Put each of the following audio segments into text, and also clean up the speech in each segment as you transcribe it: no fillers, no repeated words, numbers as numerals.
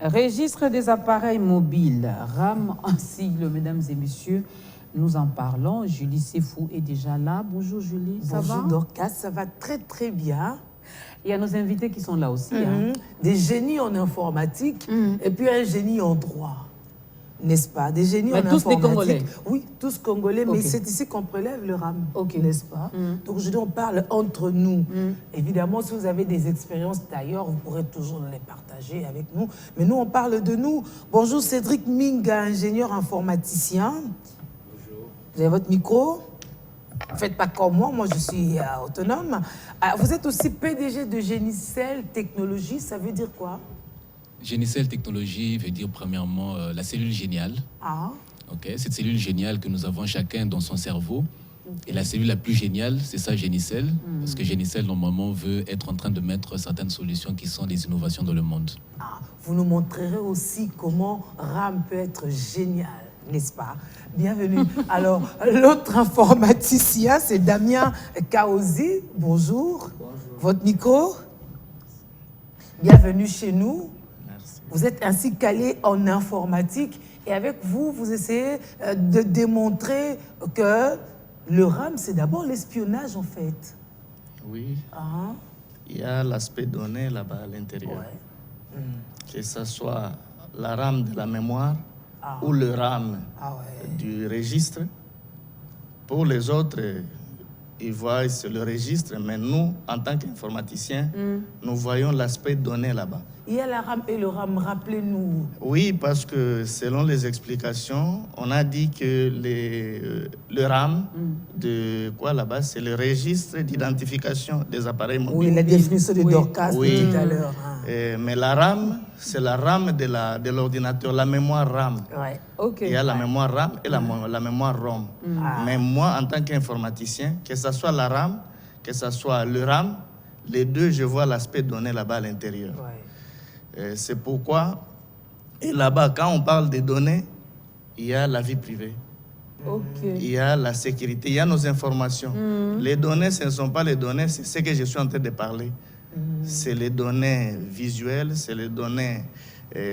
Registre des appareils mobiles, RAM en sigle, mesdames et messieurs. Nous en parlons. Julie Sefou est déjà là. Bonjour Julie, ça va? Bonjour Dorcas, ça va très très bien. Il y a nos invités qui sont là aussi. Hein. Des génies en informatique et puis un génie en droit. N'est-ce pas? Des génies en tous informatique. des Congolais? Oui, tous Congolais, mais Ok. c'est ici qu'on prélève le RAM, Ok. n'est-ce pas? Donc aujourd'hui, on parle entre nous. Évidemment, si vous avez des expériences d'ailleurs, vous pourrez toujours les partager avec nous. Mais nous, on parle de nous. Bonjour Cédric Minga, ingénieur informaticien. Bonjour. Vous avez votre micro? Faites pas comme moi je suis autonome. Vous êtes aussi PDG de Génicel Technologies, ça veut dire quoi? Génicel Technologies veut dire premièrement la cellule géniale. Okay. Cette cellule géniale que nous avons chacun dans son cerveau. Okay. Et la cellule la plus géniale, c'est ça Génicel. Parce que Génicel, normalement, veut être en train de mettre certaines solutions qui sont des innovations dans le monde. Vous nous montrerez aussi comment RAM peut être génial, n'est-ce pas? Bienvenue. Alors, l'autre informaticien, c'est Damien Kaozi. Bonjour. Bonjour. Votre micro? Bienvenue chez nous. Merci. Vous êtes ainsi calé en informatique et avec vous, vous essayez de démontrer que le RAM, c'est d'abord l'espionnage en fait. Oui. Il y a l'aspect donné là-bas à l'intérieur. Ouais. Que ce soit la RAM de la mémoire ou le RAM du registre. Pour les autres, ils voient c'est le registre, mais nous, en tant qu'informaticiens, nous voyons l'aspect donné là-bas. Il y a la RAM et le RAM, rappelez-nous. Oui, parce que selon les explications, on a dit que le RAM, de quoi là-bas, c'est le registre d'identification des appareils mobiles. Oui, la définition de Dorcas tout à l'heure. Mais la RAM, c'est la RAM de l'ordinateur, la mémoire RAM. Ouais. Okay. Il y a la mémoire RAM et la mémoire ROM. Mais moi, en tant qu'informaticien, que ce soit la RAM, que ce soit le RAM, les deux, je vois l'aspect donné là-bas à l'intérieur. Ouais. C'est pourquoi, et là-bas, quand on parle des données, il y a la vie privée. Okay. Il y a la sécurité, il y a nos informations. Les données, ce ne sont pas les données, c'est ce que je suis en train de parler. C'est les données visuelles, c'est les données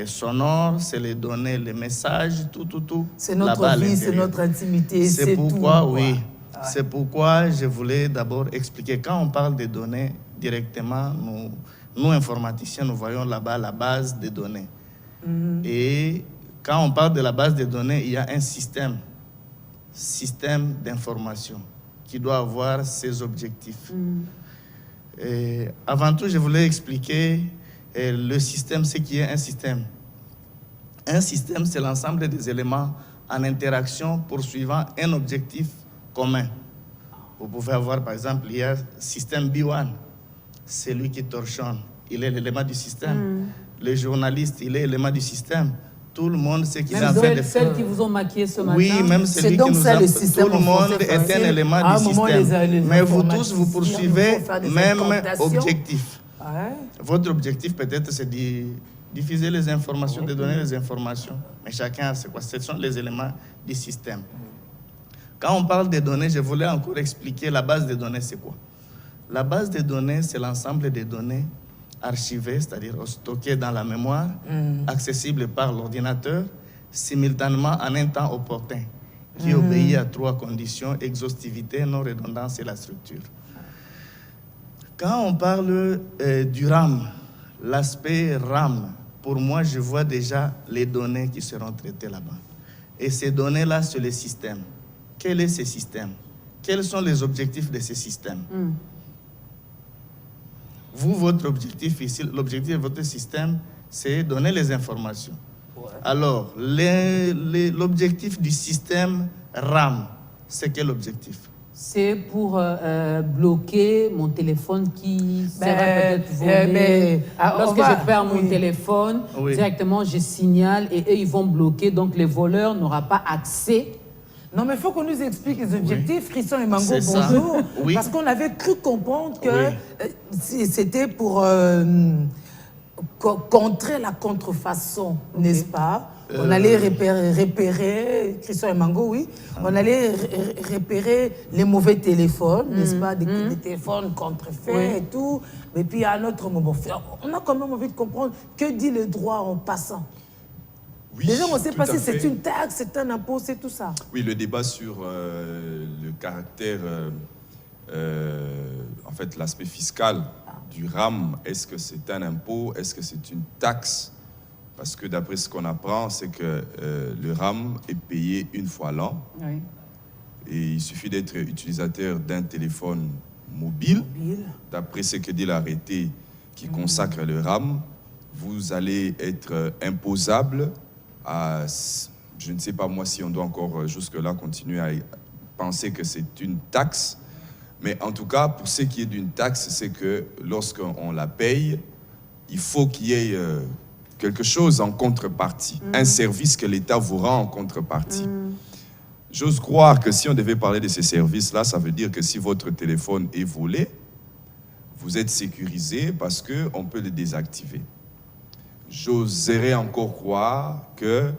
sonores, c'est les données, les messages, tout. C'est notre vie, c'est notre intimité, c'est pourquoi, tout. Oui. C'est pourquoi je voulais d'abord expliquer. Quand on parle des données directement, nous, informaticiens, nous voyons là-bas la base des données. Et quand on parle de la base des données, il y a un système d'information qui doit avoir ses objectifs. Et avant tout, je voulais expliquer le système, ce qui est un système. Un système, c'est l'ensemble des éléments en interaction poursuivant un objectif commun. Vous pouvez avoir, par exemple, il y a le système B1, c'est lui qui torchonne, il est l'élément du système. Le journaliste, il est l'élément du système. Tout le monde sait qu'il est en train de faire. Celles qui vous ont maquillé ce matin. Oui, même celui qui nous a... Tout le monde est un élément du système. Mais vous tous, vous poursuivez même objectif. Votre objectif, peut-être, c'est de diffuser les informations, de donner les informations. Mais chacun, c'est quoi? Ce sont les éléments du système. Quand on parle des données, je voulais encore expliquer la base des données, c'est quoi? La base des données, c'est l'ensemble des données archivées, c'est-à-dire stockées dans la mémoire, accessibles par l'ordinateur, simultanément en un temps opportun, qui obéit à 3 conditions: exhaustivité, non-redondance et la structure. Quand on parle du RAM, l'aspect RAM, pour moi, je vois déjà les données qui seront traitées là-bas. Et ces données-là, c'est le système. Quel est ce système? Quels sont les objectifs de ce système? Vous, votre objectif ici, l'objectif de votre système, c'est donner les informations. Alors, l'objectif du système RAM, c'est quel objectif? C'est pour bloquer mon téléphone qui serait peut-être volé. Lorsque je perds mon téléphone, directement je signale et eux ils vont bloquer, donc les voleurs n'auront pas accès. Non, mais il faut qu'on nous explique les objectifs. Christian et Mango, bonjour. Parce qu'on avait cru comprendre que c'était pour contrer la contrefaçon, n'est-ce pas? On allait repérer, Christian et Mango, oui, on allait repérer les mauvais téléphones, n'est-ce pas, des téléphones contrefaits et tout. Et puis à un autre moment, on a quand même envie de comprendre que dit le droit en passant. Oui, déjà, on ne sait pas si c'est une taxe, c'est un impôt, c'est tout ça. Oui, le débat sur le caractère, en fait, l'aspect fiscal du RAM, est-ce que c'est un impôt, est-ce que c'est une taxe? Parce que d'après ce qu'on apprend, c'est que le RAM est payé une fois l'an. Oui. Et il suffit d'être utilisateur d'un téléphone mobile. D'après ce que dit l'arrêté qui consacre le RAM, vous allez être imposable à... Je ne sais pas moi si on doit encore jusque-là continuer à penser que c'est une taxe. Mais en tout cas, pour ce qui est d'une taxe, c'est que lorsqu'on la paye, il faut qu'il y ait... quelque chose en contrepartie, un service que l'État vous rend en contrepartie. J'ose croire que si on devait parler de ces services-là, ça veut dire que si votre téléphone est volé, vous êtes sécurisé parce qu'on peut le désactiver. J'oserais encore croire que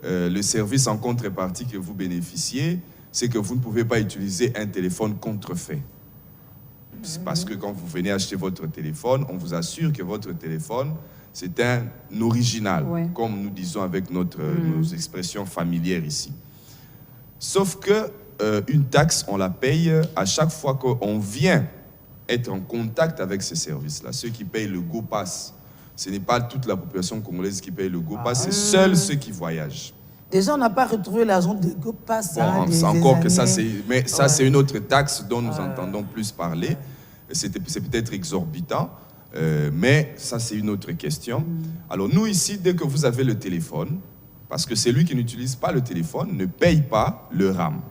le service en contrepartie que vous bénéficiez, c'est que vous ne pouvez pas utiliser un téléphone contrefait. C'est parce que quand vous venez acheter votre téléphone, on vous assure que votre téléphone, c'est un original, comme nous disons avec nos expressions familières ici. Sauf que une taxe, on la paye à chaque fois qu'on vient être en contact avec ces services-là. Ceux qui payent le GoPass, ce n'est pas toute la population congolaise qui paye le GoPass, c'est seuls ceux qui voyagent. Déjà, on n'a pas retrouvé l'argent de GoPass. Bon, c'est encore que ça, mais ça, c'est une autre taxe dont nous entendons plus parler. C'est peut-être exorbitant. Mais ça, c'est une autre question. Alors, nous, ici, dès que vous avez le téléphone, parce que celui qui n'utilise pas le téléphone ne paye pas le RAM.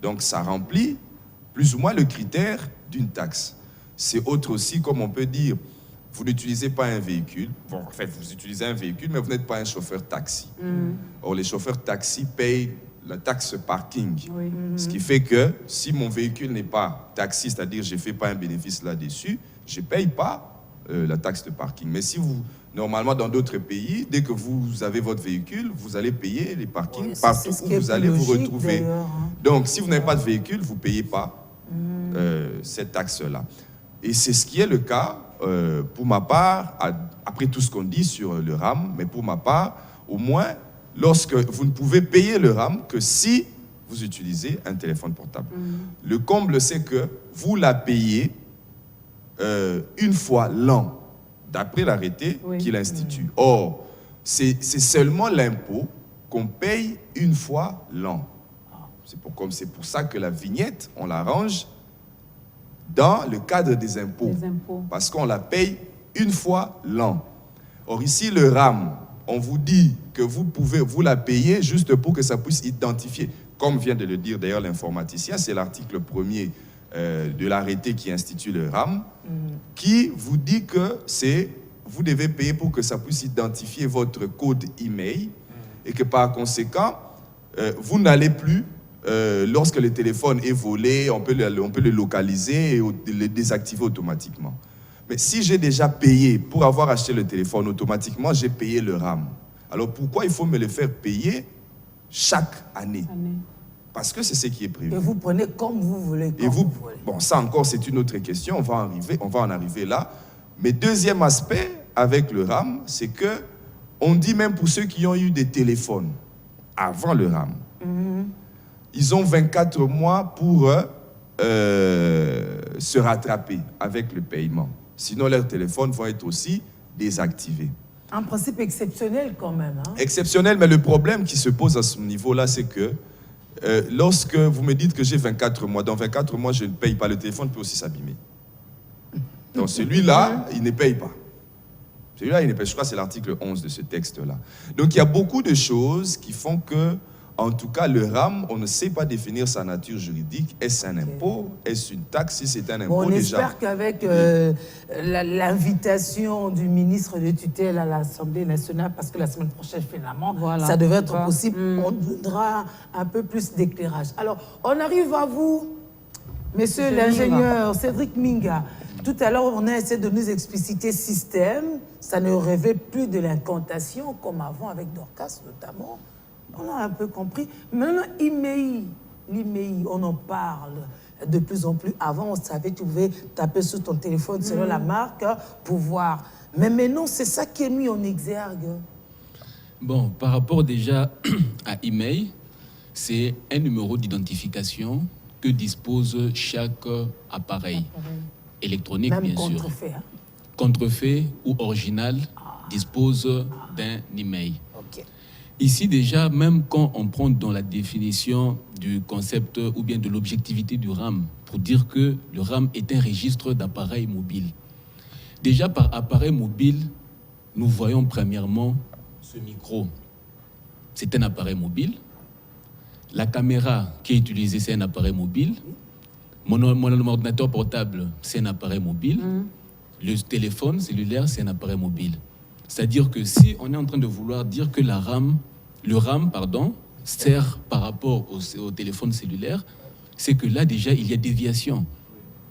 Donc, ça remplit plus ou moins le critère d'une taxe. C'est autre aussi, comme on peut dire, vous n'utilisez pas un véhicule. Bon, en fait, vous utilisez un véhicule, mais vous n'êtes pas un chauffeur taxi. Or, les chauffeurs taxi payent la taxe parking. Ce qui fait que si mon véhicule n'est pas taxi, c'est-à-dire je ne fais pas un bénéfice là-dessus, je ne paye pas la taxe de parking. Mais si vous, normalement dans d'autres pays, dès que vous avez votre véhicule, vous allez payer les parkings partout où vous allez vous retrouver. Donc, si vous n'avez pas de véhicule, vous ne payez pas cette taxe-là. Et c'est ce qui est le cas, pour ma part, après tout ce qu'on dit sur le RAM, mais pour ma part, au moins, lorsque vous ne pouvez payer le RAM que si vous utilisez un téléphone portable. Le comble, c'est que vous la payez une fois l'an, d'après l'arrêté qu'il institue. Or, c'est seulement l'impôt qu'on paye une fois l'an. C'est pour ça que la vignette, on l'arrange dans le cadre des impôts. Parce qu'on la paye une fois l'an. Or, ici, le RAM, on vous dit que vous la payer juste pour que ça puisse identifier. Comme vient de le dire d'ailleurs l'informaticien, c'est l'article 1er de l'arrêté qui institue le RAM, qui vous dit que vous devez payer pour que ça puisse identifier votre code email et que par conséquent, vous n'allez plus, lorsque le téléphone est volé, on peut le localiser et le désactiver automatiquement. Mais si j'ai déjà payé pour avoir acheté le téléphone, automatiquement, j'ai payé le RAM. Alors pourquoi il faut me le faire payer chaque année? Parce que c'est ce qui est prévu. Et vous prenez comme vous voulez. Bon, ça encore, c'est une autre question. On va en arriver là. Mais deuxième aspect avec le RAM, c'est que on dit même pour ceux qui ont eu des téléphones avant le RAM, ils ont 24 mois pour se rattraper avec le paiement. Sinon, leurs téléphones vont être aussi désactivés. Un principe exceptionnel quand même. Exceptionnel, mais le problème qui se pose à ce niveau-là, c'est que lorsque vous me dites que j'ai 24 mois, dans 24 mois, je ne paye pas, le téléphone peut aussi s'abîmer. Donc celui-là, il ne paye pas. Celui-là, il ne paye pas. Je crois que c'est l'article 11 de ce texte-là. Donc il y a beaucoup de choses qui font que, en tout cas, le RAM, on ne sait pas définir sa nature juridique. Est-ce un impôt? Est-ce une taxe? Si c'est un impôt, on espère qu'avec l'invitation du ministre de tutelle à l'Assemblée nationale, parce que la semaine prochaine, finalement, ça devrait être possible, on donnera un peu plus d'éclairage. Alors, on arrive à vous, monsieur l'ingénieur Cédric Minga. Tout à l'heure, on a essayé de nous expliciter système. Ça ne rêvait plus de l'incantation comme avant avec Dorcas notamment. On a un peu compris. Maintenant, l'email, on en parle de plus en plus. Avant, on savait, tu pouvais taper sur ton téléphone selon la marque pour voir. Mais maintenant, c'est ça qui est mis en exergue. Bon, par rapport déjà à email, c'est un numéro d'identification que dispose chaque appareil électronique, même bien contrefait, sûr. Contrefait ou original dispose d'un email. Okay. Ici déjà, même quand on prend dans la définition du concept ou bien de l'objectivité du RAM, pour dire que le RAM est un registre d'appareils mobiles. Déjà par appareil mobile, nous voyons premièrement ce micro. C'est un appareil mobile. La caméra qui est utilisée, c'est un appareil mobile. Mon ordinateur portable, c'est un appareil mobile. Le téléphone cellulaire, c'est un appareil mobile. C'est-à-dire que si on est en train de vouloir dire que le RAM, sert par rapport au téléphone cellulaire, c'est que là, déjà, il y a déviation.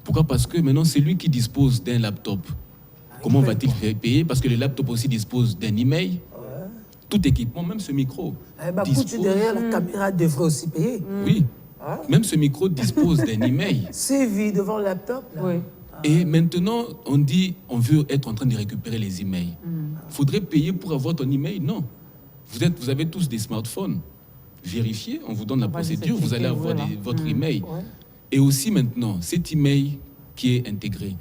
Pourquoi? Parce que maintenant, c'est lui qui dispose d'un laptop. Comment va-t-il payer? Parce que le laptop aussi dispose d'un email. Tout équipement, même ce micro. Dispose... derrière la caméra devrait aussi payer. Oui. Même ce micro dispose d'un email. C'est vide devant le laptop. Là. Oui. Et maintenant, on dit on veut être en train de récupérer les emails. Faudrait payer pour avoir ton email? Non. Vous avez tous des smartphones. Vérifiez, on vous donne la procédure, vous allez avoir votre email. Et aussi maintenant, cet email qui est intégré.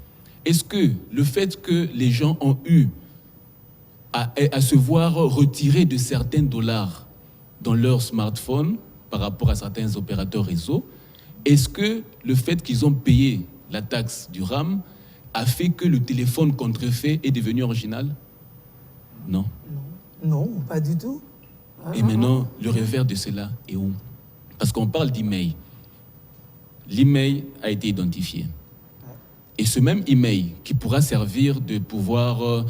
Est-ce que le fait que les gens ont eu à se voir retirer de certains dollars dans leur smartphone par rapport à certains opérateurs réseau, est-ce que le fait qu'ils ont payé la taxe du RAM a fait que le téléphone contrefait est devenu original? Non. Non, pas du tout. Et maintenant, le revers de cela est où? Parce qu'on parle d'email. L'email a été identifié. Et ce même email qui pourra servir de pouvoir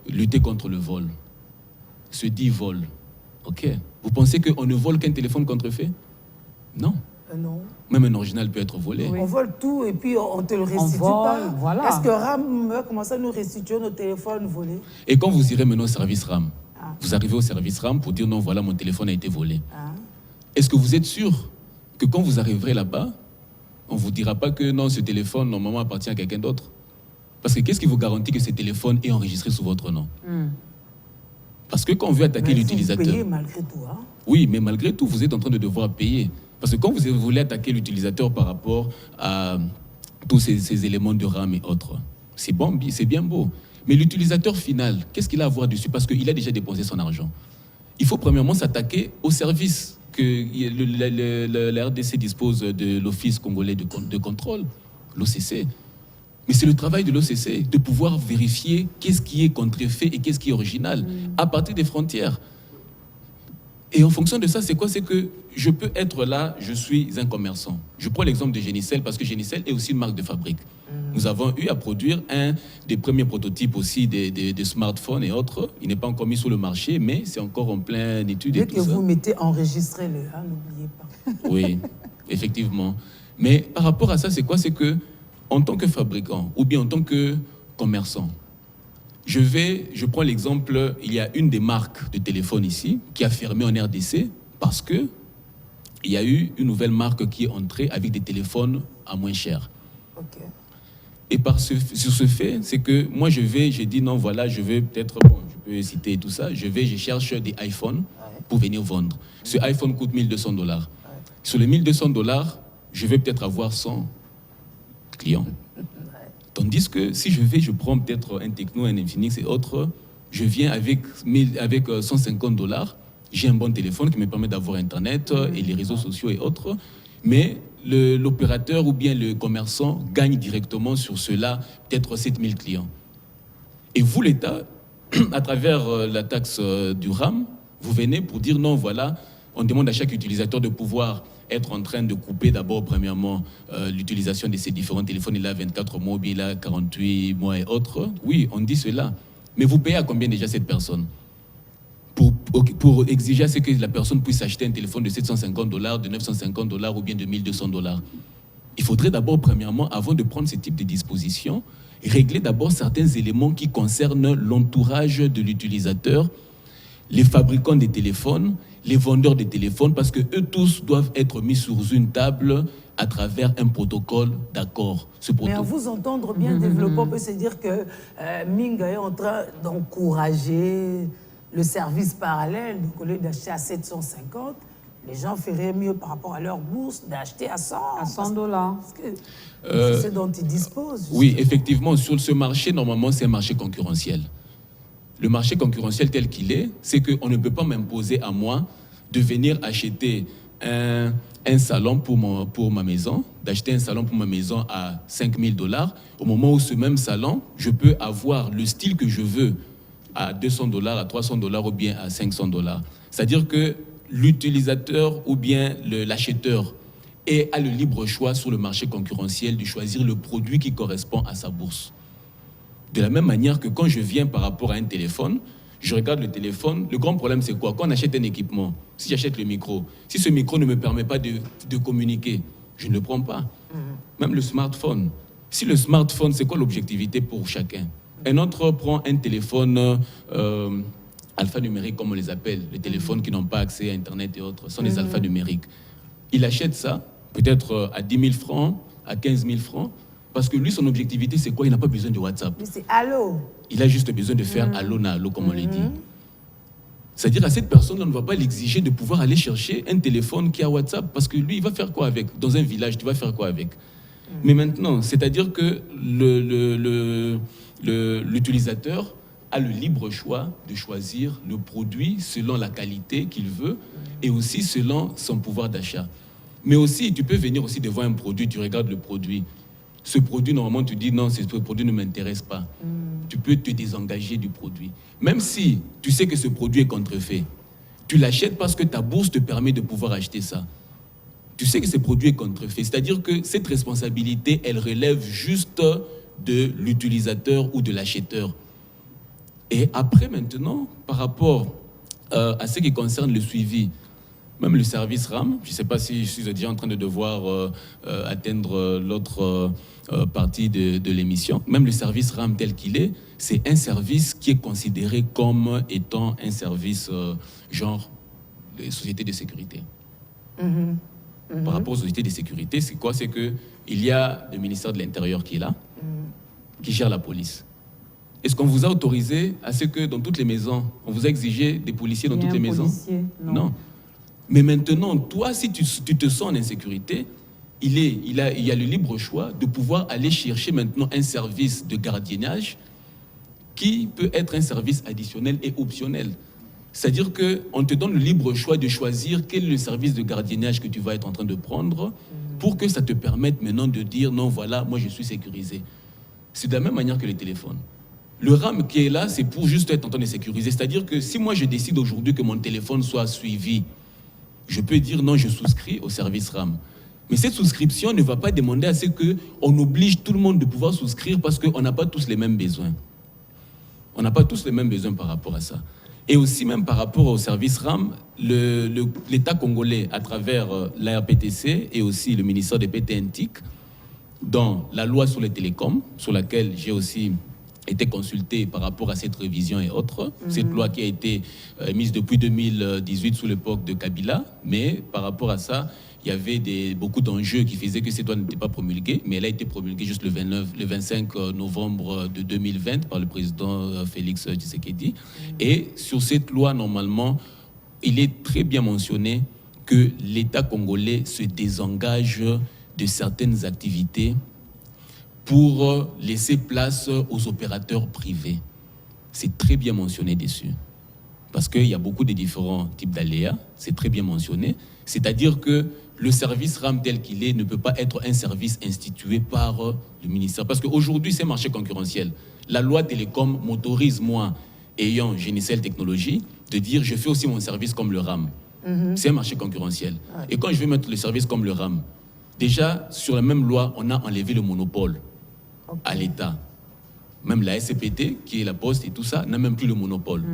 lutter contre le vol, se dit vol. OK. Vous pensez qu'on ne vole qu'un téléphone contrefait? Non. Non. Même un original peut être volé. Oui. On vole tout et puis on ne te le restitue pas. Voilà. Est-ce que RAM va commencer à nous restituer nos téléphones volés? Et quand vous irez maintenant au service RAM, vous arrivez au service RAM pour dire non, voilà, mon téléphone a été volé. Est-ce que vous êtes sûr que quand vous arriverez là-bas, on ne vous dira pas que non, ce téléphone, normalement, appartient à quelqu'un d'autre? Parce que qu'est-ce qui vous garantit que ce téléphone est enregistré sous votre nom? Parce que quand on veut attaquer l'utilisateur... Vous payez malgré tout, hein? Oui, mais malgré tout, vous êtes en train de devoir payer. Parce que quand vous voulez attaquer l'utilisateur par rapport à tous ces éléments de RAM et autres, c'est bon, c'est bien beau. Mais l'utilisateur final, qu'est-ce qu'il a à voir dessus? Parce qu'il a déjà dépensé son argent. Il faut premièrement s'attaquer au service que la RDC dispose de l'Office congolais de contrôle, l'OCC. Mais c'est le travail de l'OCC de pouvoir vérifier qu'est-ce qui est contrefait et qu'est-ce qui est original à partir des frontières. Et en fonction de ça, c'est quoi? C'est que je peux être là, je suis un commerçant. Je prends l'exemple de Génicel parce que Génicel est aussi une marque de fabrique. Nous avons eu à produire un des premiers prototypes aussi des smartphones et autres. Il n'est pas encore mis sur le marché, mais c'est encore en pleine étude. Dès que vous mettez enregistrez-le, hein, n'oubliez pas. Oui, effectivement. Mais par rapport à ça, c'est quoi? C'est que en tant que fabricant ou bien en tant que commerçant, je prends l'exemple, il y a une des marques de téléphone ici qui a fermé en RDC parce que il y a eu une nouvelle marque qui est entrée avec des téléphones à moins cher. Okay. Et sur ce fait, c'est que moi j'ai dit non, voilà, je vais peut-être, bon, je peux citer tout ça, je cherche des iPhones pour venir vendre. Ce iPhone coûte $1,200. Sur les $1,200, je vais peut-être avoir 100 clients. Tandis que si je prends peut-être un Tecno, un Infinix et autres, je viens avec $150, j'ai un bon téléphone qui me permet d'avoir Internet et les réseaux sociaux et autres, mais l'opérateur ou bien le commerçant gagne directement sur cela peut-être 7000 clients. Et vous, l'État, à travers la taxe du RAM, vous venez pour dire non, voilà, on demande à chaque utilisateur de pouvoir être en train de couper d'abord, premièrement, l'utilisation de ces différents téléphones. Il a 24 mois, il a 48 mois et autres. Oui, on dit cela. Mais vous payez à combien déjà cette personne? Pour exiger à ce que la personne puisse acheter un téléphone de $750, de $950 ou bien de $1,200. il faudrait d'abord, premièrement, avant de prendre ce type de dispositions, régler d'abord certains éléments qui concernent l'entourage de l'utilisateur, les fabricants des téléphones, les vendeurs des téléphones, parce qu'eux tous doivent être mis sur une table à travers un protocole d'accord. Mais à vous entendre bien développer, on peut se dire que Minga est en train d'encourager le service parallèle. Donc, au lieu d'acheter à 750, les gens feraient mieux par rapport à leur bourse d'acheter à 100. À $100. Parce que c'est ce dont ils disposent. Justement. Oui, effectivement, sur ce marché, normalement, c'est un marché concurrentiel. Le marché concurrentiel tel qu'il est, c'est qu'on ne peut pas m'imposer à moi de venir acheter un salon pour ma maison, d'acheter un salon pour ma maison à $5 000, au moment où ce même salon, je peux avoir le style que je veux à $200, à $300 ou bien à $500. C'est-à-dire que l'utilisateur ou bien l'acheteur a le libre choix sur le marché concurrentiel de choisir le produit qui correspond à sa bourse. De la même manière que quand je viens par rapport à un téléphone, je regarde le téléphone, le grand problème c'est quoi? Quand on achète un équipement, si j'achète le micro, si ce micro ne me permet pas de communiquer, je ne le prends pas. Même le smartphone. Si le smartphone, c'est quoi l'objectivité pour chacun? Un autre prend un téléphone alphanumérique, comme on les appelle, les téléphones qui n'ont pas accès à Internet et autres, sont des alphanumériques. Il achète ça, peut-être à 10 000 francs, à 15 000 francs, parce que lui, son objectivité, c'est quoi? Il n'a pas besoin de WhatsApp. Lui, c'est allô. Il a juste besoin de faire allô, na allô, comme on le dit. C'est-à-dire à cette personne, on ne va pas l'exiger de pouvoir aller chercher un téléphone qui a WhatsApp, parce que lui, il va faire quoi avec? Dans un village, tu vas faire quoi avec? Mais maintenant, c'est-à-dire que l'utilisateur a le libre choix de choisir le produit selon la qualité qu'il veut et aussi selon son pouvoir d'achat. Mais aussi, tu peux venir aussi devant un produit, tu regardes le produit. Ce produit, normalement, tu dis non, ce produit ne m'intéresse pas. Tu peux te désengager du produit. Même si tu sais que ce produit est contrefait, tu l'achètes parce que ta bourse te permet de pouvoir acheter ça. Tu sais que ce produit est contrefait. C'est-à-dire que cette responsabilité, elle relève juste de l'utilisateur ou de l'acheteur. Et après, maintenant, par rapport à ce qui concerne le suivi, même le service RAM, je ne sais pas si je suis déjà en train de devoir atteindre l'autre partie de l'émission, même le service RAM tel qu'il est, c'est un service qui est considéré comme étant un service genre les sociétés de sécurité. Par rapport aux sociétés de sécurité, c'est quoi? C'est qu'il y a le ministère de l'Intérieur qui est là, qui gère la police. Est-ce qu'on vous a autorisé à ce que dans toutes les maisons, on vous a exigé des policiers dans toutes les maisons? Non. Mais maintenant, toi, si tu te sens en insécurité, il y a le libre choix de pouvoir aller chercher maintenant un service de gardiennage qui peut être un service additionnel et optionnel. C'est-à-dire qu'on te donne le libre choix de choisir quel est le service de gardiennage que tu vas être en train de prendre pour que ça te permette maintenant de dire non, voilà, moi je suis sécurisé. C'est de la même manière que les téléphones. Le RAM qui est là, c'est pour juste être en train de sécuriser. C'est-à-dire que si moi je décide aujourd'hui que mon téléphone soit suivi, je peux dire non, je souscris au service RAM. Mais cette souscription ne va pas demander à ce qu'on oblige tout le monde de pouvoir souscrire parce qu'on n'a pas tous les mêmes besoins. On n'a pas tous les mêmes besoins par rapport à ça. Et aussi même par rapport au service RAM, l'État congolais, à travers la RPTC et aussi le ministère des PT&TIC, dans la loi sur les télécoms, sur laquelle j'ai aussi été consulté par rapport à cette révision et autres. Cette loi qui a été mise depuis 2018 sous l'époque de Kabila, mais par rapport à ça, il y avait beaucoup d'enjeux qui faisaient que cette loi n'était pas promulguée, mais elle a été promulguée juste le 25 novembre de 2020 par le président Félix Tshisekedi. Et sur cette loi, normalement, il est très bien mentionné que l'État congolais se désengage de certaines activités pour laisser place aux opérateurs privés. C'est très bien mentionné dessus. Parce qu'il y a beaucoup de différents types d'aléas, c'est très bien mentionné. C'est-à-dire que le service RAM tel qu'il est ne peut pas être un service institué par le ministère. Parce qu'aujourd'hui, c'est un marché concurrentiel. La loi télécom m'autorise, moi, ayant Génicel Technologies, de dire je fais aussi mon service comme le RAM. C'est un marché concurrentiel. Et quand je vais mettre le service comme le RAM, déjà, sur la même loi, on a enlevé le monopole à l'État. Même la SCPT, qui est la Poste et tout ça, n'a même plus le monopole.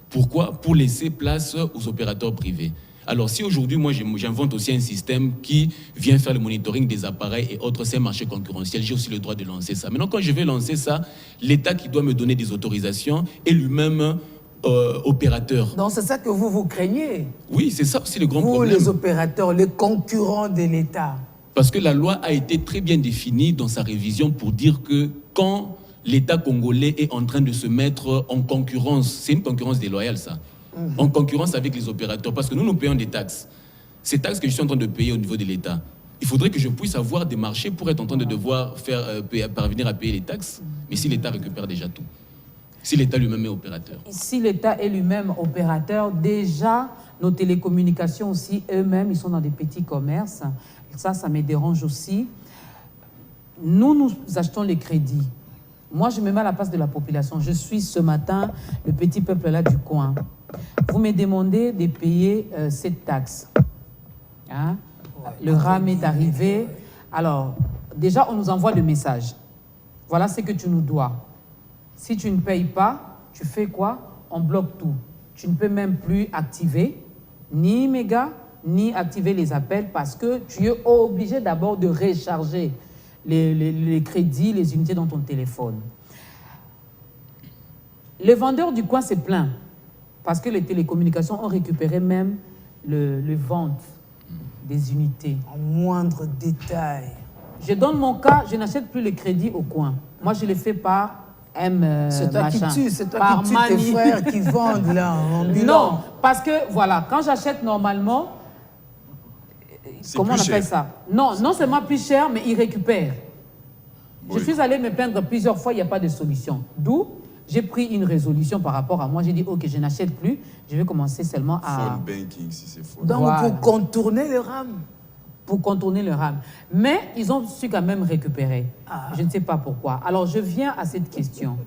Pourquoi? Pour laisser place aux opérateurs privés. Alors si aujourd'hui, moi, j'invente aussi un système qui vient faire le monitoring des appareils et autres, c'est un marché concurrentiel, j'ai aussi le droit de lancer ça. Maintenant, quand je vais lancer ça, l'État qui doit me donner des autorisations est lui-même opérateur. Donc c'est ça que vous craignez? Oui, c'est ça aussi le grand problème. Vous, les opérateurs, les concurrents de l'État. Parce que la loi a été très bien définie dans sa révision pour dire que quand l'État congolais est en train de se mettre en concurrence, c'est une concurrence déloyale ça, en concurrence avec les opérateurs, parce que nous payons des taxes. Ces taxes que je suis en train de payer au niveau de l'État, il faudrait que je puisse avoir des marchés pour être en train de devoir parvenir à payer les taxes, mais si l'État récupère déjà tout. Si l'État lui-même est opérateur. Si l'État est lui-même opérateur, déjà, nos télécommunications aussi, eux-mêmes, ils sont dans des petits commerces. Ça me dérange aussi. Nous achetons les crédits. Moi, je me mets à la place de la population. Je suis ce matin le petit peuple là du coin. Vous me demandez de payer cette taxe. Hein? Le RAM est arrivé. Alors, déjà, on nous envoie le message. Voilà ce que tu nous dois. Si tu ne payes pas, tu fais quoi? On bloque tout. Tu ne peux même plus activer ni méga, ni activer les appels parce que tu es obligé d'abord de recharger les crédits, les unités dans ton téléphone. Les vendeurs du coin se plaignent parce que les télécommunications ont récupéré même le vente des unités. En moindre détail. Je donne mon cas, je n'achète plus les crédits au coin. Moi, je les fais par c'est toi qui tue, c'est toi qui tue tes frères qui vendent là en bilan. Non, parce que voilà, quand j'achète normalement, comment on appelle ça? Non seulement plus cher, mais ils récupèrent. Oui. Je suis allée me plaindre plusieurs fois, il n'y a pas de solution. D'où j'ai pris une résolution par rapport à moi. J'ai dit, ok, je n'achète plus, je vais commencer seulement à... Phone banking, si c'est faux. Donc, voilà. Pour contourner le RAM. Pour contourner le RAM. Mais ils ont su quand même récupérer. Je ne sais pas pourquoi. Alors, je viens à cette question.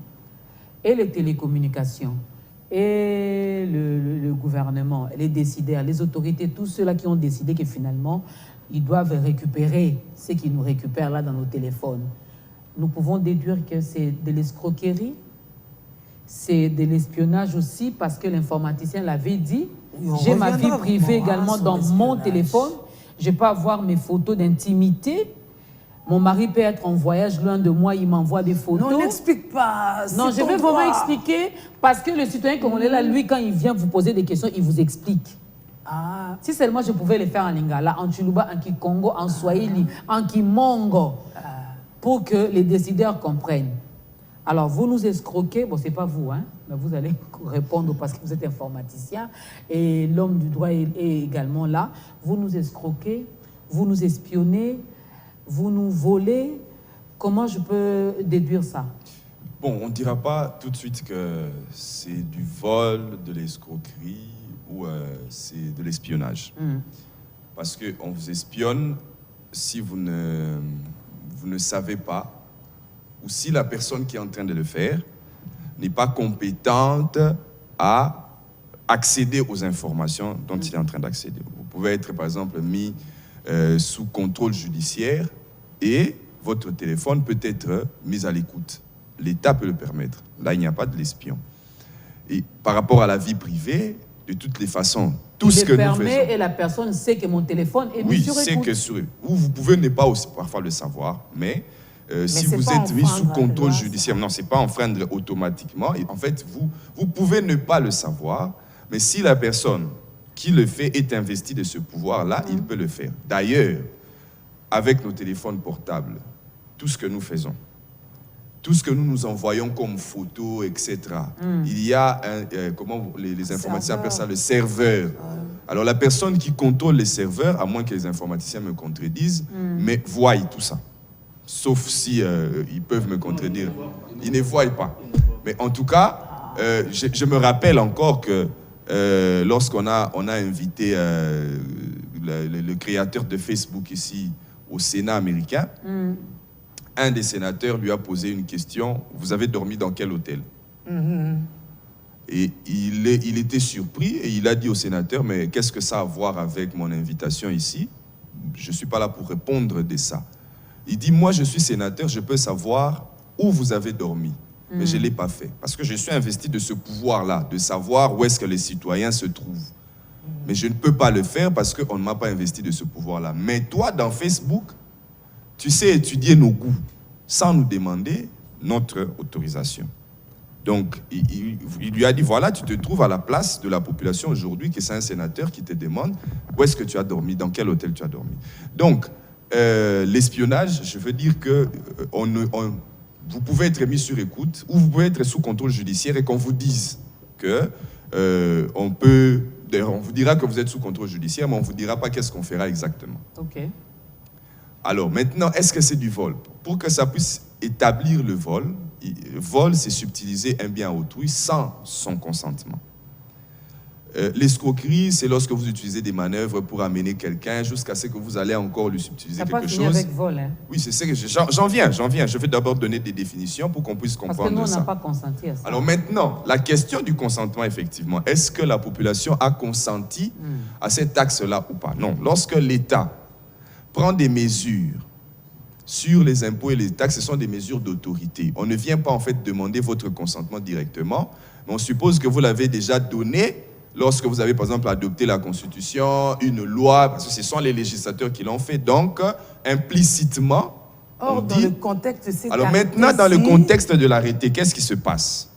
Et les télécommunications, et le gouvernement, les décideurs, les autorités, tous ceux-là qui ont décidé que finalement, ils doivent récupérer ce qu'ils nous récupèrent là dans nos téléphones. Nous pouvons déduire que c'est de l'escroquerie, c'est de l'espionnage aussi, parce que l'informaticien l'avait dit. J'ai ma vie privée également dans mon téléphone. Je peux avoir mes photos d'intimité. Mon mari peut être en voyage loin de moi, il m'envoie des photos. Non, n'explique pas. Non, je vais vraiment expliquer parce que le citoyen congolais là, lui, quand il vient vous poser des questions, il vous explique. Si seulement je pouvais les faire en lingala, en Tsholuba, en Kikongo, en Swahili, en Kimongo, pour que les décideurs comprennent. Alors, vous nous escroquez, bon, c'est pas vous, hein, mais vous allez répondre parce que vous êtes informaticien et l'homme du droit est également là. Vous nous escroquez, vous nous espionnez, vous nous volez. Comment je peux déduire ça? Bon, on ne dira pas tout de suite que c'est du vol, de l'escroquerie ou c'est de l'espionnage. Parce qu'on vous espionne si vous ne savez pas ou si la personne qui est en train de le faire n'est pas compétente à accéder aux informations dont il est en train d'accéder. Vous pouvez être, par exemple, mis sous contrôle judiciaire et votre téléphone peut être mis à l'écoute. L'État peut le permettre. Là, il n'y a pas de l'espion. Et par rapport à la vie privée, de toutes les façons, tout ce que nous faisons... et la personne sait que mon téléphone est mis sur écoute. Oui, c'est que sur... Ou vous pouvez ne pas aussi parfois le savoir, mais si vous êtes mis sous contrôle judiciaire, non, c'est pas enfreindre automatiquement. Et en fait, vous pouvez ne pas le savoir, mais si la personne qui le fait est investie de ce pouvoir-là, il peut le faire. D'ailleurs, avec nos téléphones portables, tout ce que nous faisons, tout ce que nous envoyons comme photos, etc., il y a, comment les informaticiens appellent ça, le serveur. Alors la personne qui contrôle les serveurs, à moins que les informaticiens me contredisent, mais voient tout ça. Sauf si ils peuvent me contredire. Ils ne voient pas. Mais en tout cas, je me rappelle encore que lorsqu'on a invité le créateur de Facebook ici au Sénat américain, un des sénateurs lui a posé une question. Vous avez dormi dans quel hôtel? Et il était surpris et il a dit au sénateur, mais qu'est-ce que ça a à voir avec mon invitation ici? Je ne suis pas là pour répondre de ça. Il dit, moi je suis sénateur, je peux savoir où vous avez dormi. Mais je ne l'ai pas fait. Parce que je suis investi de ce pouvoir-là, de savoir où est-ce que les citoyens se trouvent. Mais je ne peux pas le faire parce qu'on ne m'a pas investi de ce pouvoir-là. Mais toi, dans Facebook, tu sais étudier nos goûts sans nous demander notre autorisation. Donc, il lui a dit, voilà, tu te trouves à la place de la population aujourd'hui, que c'est un sénateur qui te demande où est-ce que tu as dormi, dans quel hôtel tu as dormi. Donc, l'espionnage, je veux dire que vous pouvez être mis sur écoute ou vous pouvez être sous contrôle judiciaire et qu'on vous dise que d'ailleurs, on vous dira que vous êtes sous contrôle judiciaire, mais on ne vous dira pas qu'est-ce qu'on fera exactement. Ok. Alors maintenant, est-ce que c'est du vol? Pour que ça puisse établir le vol, c'est subtiliser un bien à autrui sans son consentement. L'escroquerie, c'est lorsque vous utilisez des manœuvres pour amener quelqu'un jusqu'à ce que vous allez encore lui subtiliser quelque chose. Ça n'a pas fini avec vol, hein? Oui, c'est ça que j'en viens. Je vais d'abord donner des définitions pour qu'on puisse comprendre ça. Parce que nous, on n'a pas consenti à ça. Alors maintenant, la question du consentement, effectivement, est-ce que la population a consenti à cette taxe-là ou pas? Non. Lorsque l'État prend des mesures sur les impôts et les taxes, ce sont des mesures d'autorité. On ne vient pas en fait demander votre consentement directement, mais on suppose que vous l'avez déjà donné lorsque vous avez par exemple adopté la Constitution, une loi, parce que ce sont les législateurs qui l'ont fait. Donc, implicitement, on dit... Dans le contexte de cet Alors maintenant, dans le contexte de l'arrêté, qu'est-ce qui se passe?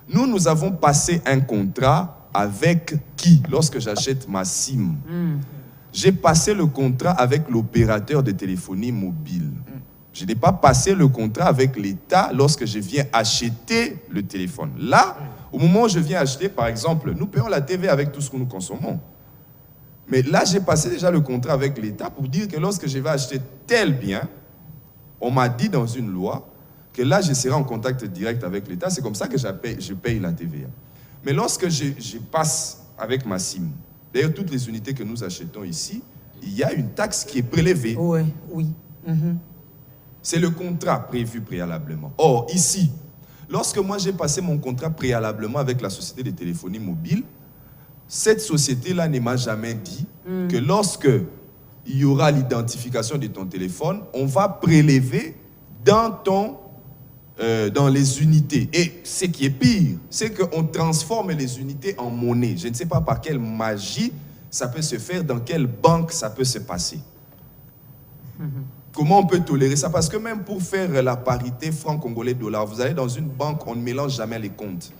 Nous avons passé un contrat avec qui lorsque j'achète ma SIM? J'ai passé le contrat avec l'opérateur de téléphonie mobile. Je n'ai pas passé le contrat avec l'État lorsque je viens acheter le téléphone. Là, au moment où je viens acheter, par exemple, nous payons la TV avec tout ce que nous consommons. Mais là, j'ai passé déjà le contrat avec l'État pour dire que lorsque je vais acheter tel bien, on m'a dit dans une loi que là, je serai en contact direct avec l'État. C'est comme ça que je paye la TVA. Mais lorsque je passe avec ma SIM, d'ailleurs, toutes les unités que nous achetons ici, il y a une taxe qui est prélevée. Oui. C'est le contrat prévu préalablement. Or, ici, lorsque moi j'ai passé mon contrat préalablement avec la société de téléphonie mobile, cette société-là ne m'a jamais dit que lorsque il y aura l'identification de ton téléphone, on va prélever dans les unités. Et ce qui est pire, c'est qu'on transforme les unités en monnaie. Je ne sais pas par quelle magie ça peut se faire, dans quelle banque ça peut se passer. Comment on peut tolérer ça? Parce que même pour faire la parité franc-congolais-dollar, vous allez dans une banque, on ne mélange jamais les comptes.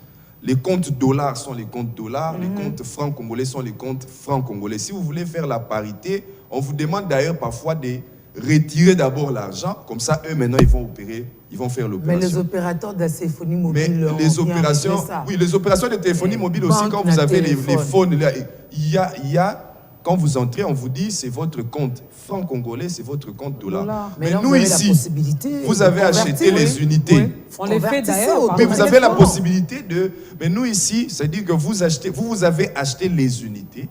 Les comptes dollars sont les comptes dollars, les comptes francs-congolais sont les comptes francs-congolais. Si vous voulez faire la parité, on vous demande d'ailleurs parfois de retirer d'abord l'argent, comme ça, eux, maintenant, ils vont opérer, ils vont faire l'opération. Mais les opérateurs de la téléphonie mobile... Mais les opérations, oui, les opérations de téléphonie mobile aussi, quand vous avez les phones, il y a quand vous entrez, on vous dit c'est votre compte franc-congolais, c'est votre compte dollar. Mais nous ici, vous avez acheté les unités. Oui. On les fait d'ailleurs. Mais vous avez la possibilité de... Mais nous ici, c'est-à-dire que vous avez acheté les unités,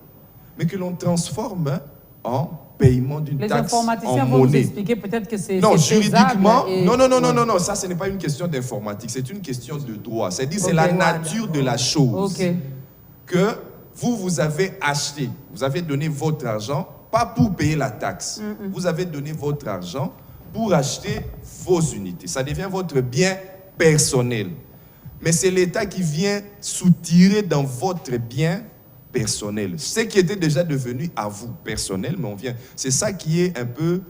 mais que l'on transforme en paiement d'une taxe en monnaie. Les informaticiens vont vous expliquer peut-être que c'est... Non, juridiquement, non, ça ce n'est pas une question d'informatique, c'est une question de droit. C'est-à-dire c'est la nature de la chose. Que vous avez acheté, vous avez donné votre argent, pas pour payer la taxe. Vous avez donné votre argent pour acheter vos unités. Ça devient votre bien personnel. Mais c'est l'État qui vient soutirer dans votre bien personnel. Ce qui était déjà devenu à vous personnel, mais on vient. C'est ça qui est un peu...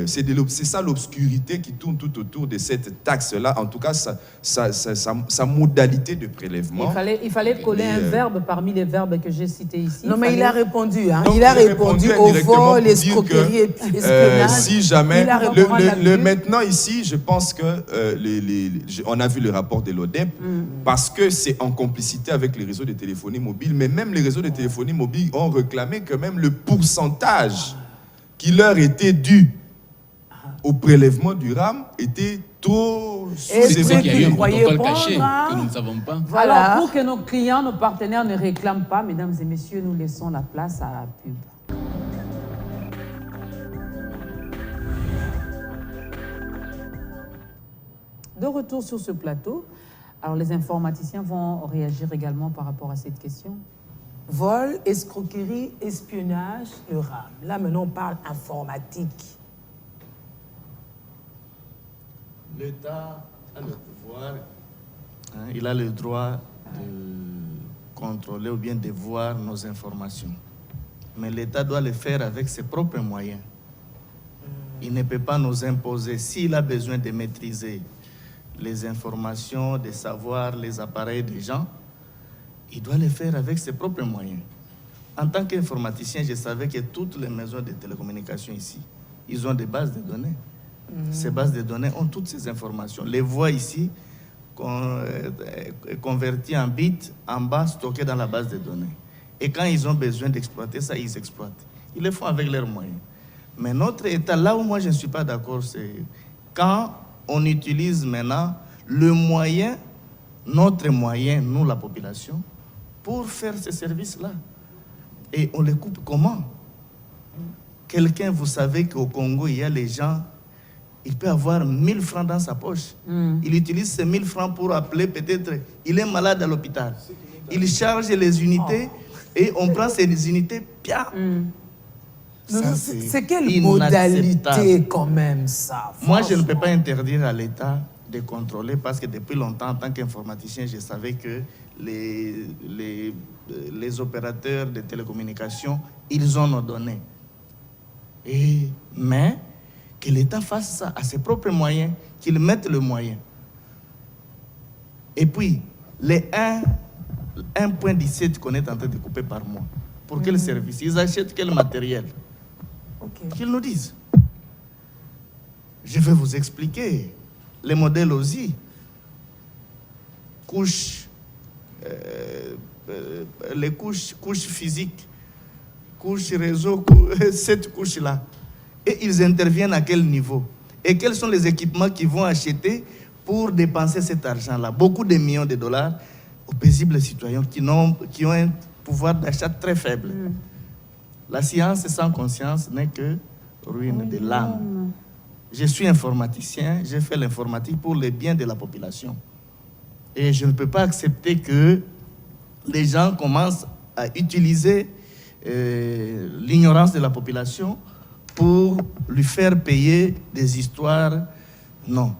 c'est ça l'obscurité qui tourne tout autour de cette taxe-là. En tout cas, sa modalité de prélèvement. Il fallait coller un verbe parmi les verbes que j'ai cités ici. Non, mais il a répondu. Il a répondu au vol, l'escroquerie et l'espionnage. Si jamais... maintenant, ici, je pense que on a vu le rapport de l'ODEP, parce que c'est en complicité avec les réseaux de téléphonie mobile, mais même les réseaux de téléphonie mobile ont réclamé que même le pourcentage qui leur était dû au prélèvement du RAM était trop sous-évalué. Il y a eu un protocole caché que nous ne savons pas. Voilà. Alors, pour que nos clients, nos partenaires ne réclament pas, mesdames et messieurs, nous laissons la place à la pub. De retour sur ce plateau, alors les informaticiens vont réagir également par rapport à cette question. Vol, escroquerie, espionnage, le RAM. Là, maintenant, on parle informatique. L'État a le pouvoir, il a le droit de contrôler ou bien de voir nos informations. Mais l'État doit le faire avec ses propres moyens. Il ne peut pas nous imposer. S'il a besoin de maîtriser les informations, de savoir les appareils des gens, il doit le faire avec ses propres moyens. En tant qu'informaticien, je savais que toutes les maisons de télécommunications ici, ils ont des bases de données. Ces bases de données ont toutes ces informations. Les voix ici, converties en bits, en bas, stockées dans la base de données. Et quand ils ont besoin d'exploiter ça, ils exploitent. Ils le font avec leurs moyens. Mais notre État, là où moi je ne suis pas d'accord, c'est quand on utilise maintenant le moyen, notre moyen, nous la population, pour faire ces services-là. Et on les coupe comment? Quelqu'un, vous savez qu'au Congo, il y a les gens, il peut avoir 1000 francs dans sa poche. Il utilise ces 1000 francs pour appeler peut-être, il est malade à l'hôpital. Il charge les unités et on prend ces unités, pia. C'est quelle modalité quand même ça? Moi, je ne peux pas interdire à l'État de contrôler parce que depuis longtemps, en tant qu'informaticien, je savais que les opérateurs de télécommunications, ils ont nos données. Mais que l'État fasse ça à ses propres moyens, qu'il mette le moyen. Et puis, les 1,17 qu'on est en train de couper par mois, pour quel service? Ils achètent quel matériel? Qu'ils nous disent. Je vais vous expliquer. Les modèles aussi. Les couches physiques, couches réseau, cette couche-là. Et ils interviennent à quel niveau? Et quels sont les équipements qu'ils vont acheter pour dépenser cet argent-là? Beaucoup de millions de dollars aux paisibles citoyens qui ont un pouvoir d'achat très faible. La science sans conscience n'est que ruine de l'âme. Je suis informaticien, j'ai fait l'informatique pour le bien de la population. Et je ne peux pas accepter que les gens commencent à utiliser l'ignorance de la population pour lui faire payer des histoires. Non.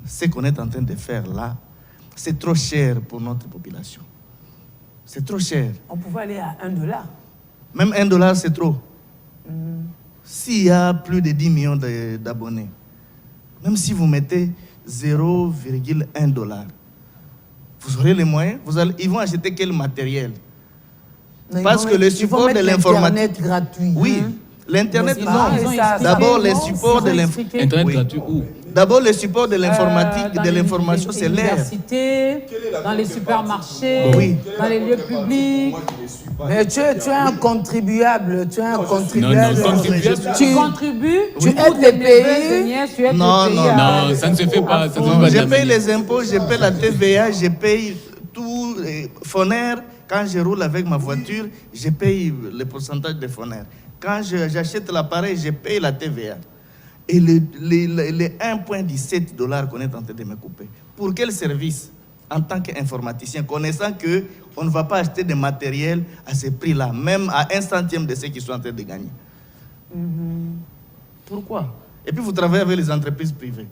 Ce qu'on est en train de faire là, c'est trop cher pour notre population. C'est trop cher. On pouvait aller à $1. Même $1, c'est trop. S'il y a plus de 10 millions d'abonnés, même si vous mettez 0,1$, vous aurez les moyens. Ils vont acheter quel matériel? Parce que le support de l'informatique... Internet gratuit. Oui, l'Internet, non. D'abord, les supports de l'informatique... Internet gratuit où? D'abord, le support de l'informatique, de l'information, c'est l'air. Dans les supermarchés, dans les lieux publics. Mais tu es un contribuable, tu es un contribuable. Non, tu contribues, tu aides les pays. Non, ça ne se fait pas. Je paye les impôts, je paye la TVA, je paye tout. Foner, quand je roule avec ma voiture, je paye le pourcentage de Foner. Quand j'achète l'appareil, je paye la TVA. Et les 1,17$ qu'on est en train de me couper, pour quel service? En tant qu'informaticien, connaissant qu'on ne va pas acheter de matériel à ce prix-là, même à 1/100 de ce qu'ils sont en train de gagner. Pourquoi? Et puis vous travaillez avec les entreprises privées.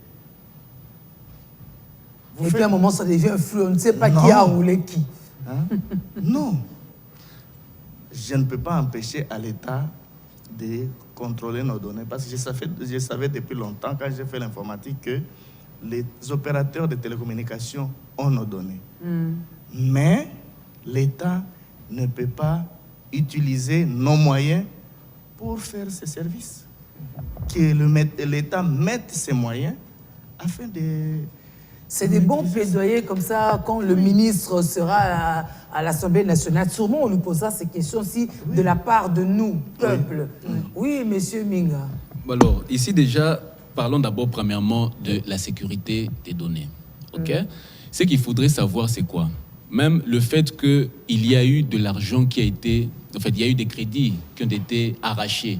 Et puis à un moment, ça devient flou, on ne sait pas qui a roulé qui. Non. Je ne peux pas empêcher à l'État de contrôler nos données, parce que je savais depuis longtemps, quand j'ai fait l'informatique, que les opérateurs de télécommunications ont nos données. Mais l'État ne peut pas utiliser nos moyens pour faire ces services. Que l'État mette ses moyens afin de... C'est des bons plaidoyers comme ça, quand le ministre sera à l'Assemblée nationale. Sûrement, on lui posera ces questions-ci de la part de nous, peuple. Oui, monsieur Minga. Alors, ici déjà, parlons d'abord premièrement de la sécurité des données. Ce qu'il faudrait savoir, c'est quoi? Même le fait qu'il y a eu de l'argent qui a été... En fait, il y a eu des crédits qui ont été arrachés.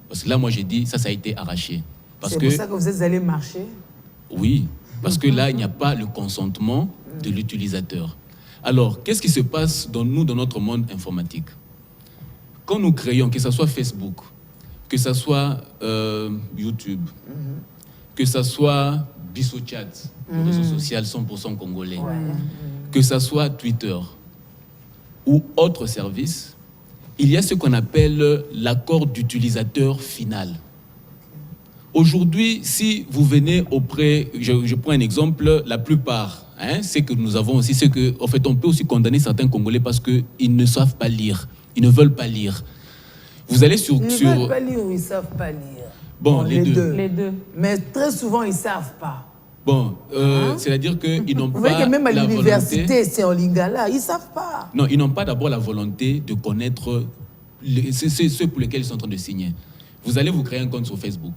Parce que là, moi, j'ai dit, ça a été arraché. C'est pour ça que vous êtes allé marcher? Oui, parce que là, il n'y a pas le consentement de l'utilisateur. Alors, qu'est-ce qui se passe dans notre monde informatique? Quand nous créons, que ce soit Facebook, que ce soit YouTube, que ce soit BissoChat, le réseau social 100% congolais, que ce soit Twitter ou autre service, il y a ce qu'on appelle l'accord d'utilisateur final. Aujourd'hui, si vous venez auprès, je prends un exemple, la plupart, c'est que nous avons aussi, c'est que, en fait, on peut aussi condamner certains Congolais parce qu'ils ne savent pas lire, ils ne veulent pas lire. Vous allez sur... Ils ne veulent pas lire ou ils ne savent pas lire? Bon, les deux. Les deux. Mais très souvent, ils ne savent pas. Bon, c'est-à-dire qu'ils n'ont pas la volonté... Vous voyez que même à l'université, c'est en lingala, ils ne savent pas. Non, ils n'ont pas d'abord la volonté de connaître ceux pour lesquels ils sont en train de signer. Vous allez vous créer un compte sur Facebook.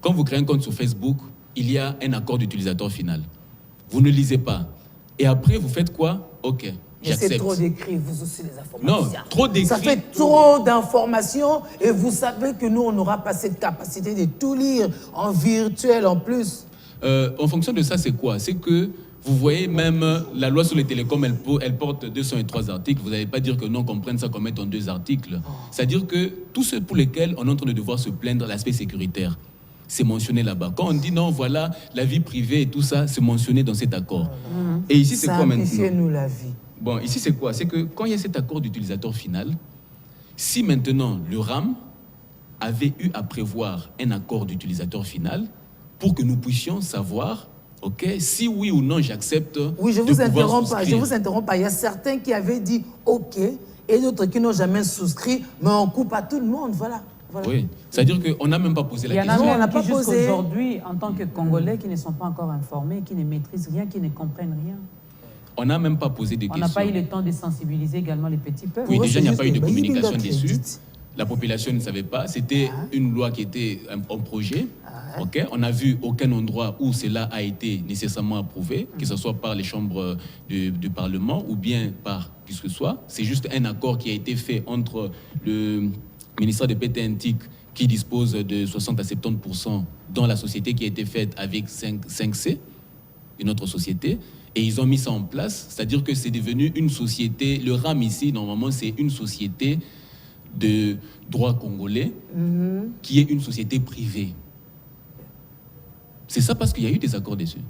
Quand vous créez un compte sur Facebook, il y a un accord d'utilisateur final. Vous ne lisez pas. Et après, vous faites quoi? Ok, j'accepte. C'est trop d'écrits, vous aussi les informations. Non, trop d'écrits. Ça fait trop d'informations et vous savez que nous, on n'aura pas cette capacité de tout lire en virtuel en plus. En fonction de ça, c'est quoi? C'est que vous voyez même la loi sur les télécoms, elle porte 203 articles. Vous n'allez pas dire que non, qu'on prenne ça comme étant 2 articles. C'est-à-dire que tous ceux pour lesquels on est en train de devoir se plaindre, l'aspect sécuritaire, c'est mentionné là-bas. Quand on dit non, voilà, la vie privée et tout ça, c'est mentionné dans cet accord. Et ici, c'est quoi maintenant? Simplifiez-nous la vie. Bon, ici, c'est quoi? C'est que quand il y a cet accord d'utilisateur final, si maintenant le RAM avait eu à prévoir un accord d'utilisateur final pour que nous puissions savoir, ok, si oui ou non j'accepte. Oui, je vous interromps pas. Il y a certains qui avaient dit ok et d'autres qui n'ont jamais souscrit, mais on coupe à tout le monde, voilà. Oui, c'est-à-dire qu'on n'a même pas posé la question. Il y en a qui jusqu'aujourd'hui, en tant que Congolais, qui ne sont pas encore informés, qui ne maîtrisent rien, qui ne comprennent rien. On n'a même pas posé des questions. On n'a pas eu le temps de sensibiliser également les petits peuples. Oui, déjà, il n'y a pas eu de communication dessus. La population ne savait pas. C'était une loi qui était en projet. Okay. On n'a vu aucun endroit où cela a été nécessairement approuvé, que ce soit par les chambres du Parlement ou bien par qui que ce soit. C'est juste un accord qui a été fait entre le ministère de PTNTIC qui dispose de 60 à 70% dans la société qui a été faite avec 5C, une autre société. Et ils ont mis ça en place, c'est-à-dire que c'est devenu une société, le RAM ici, normalement, c'est une société de droit congolais qui est une société privée. C'est ça parce qu'il y a eu des accords dessus.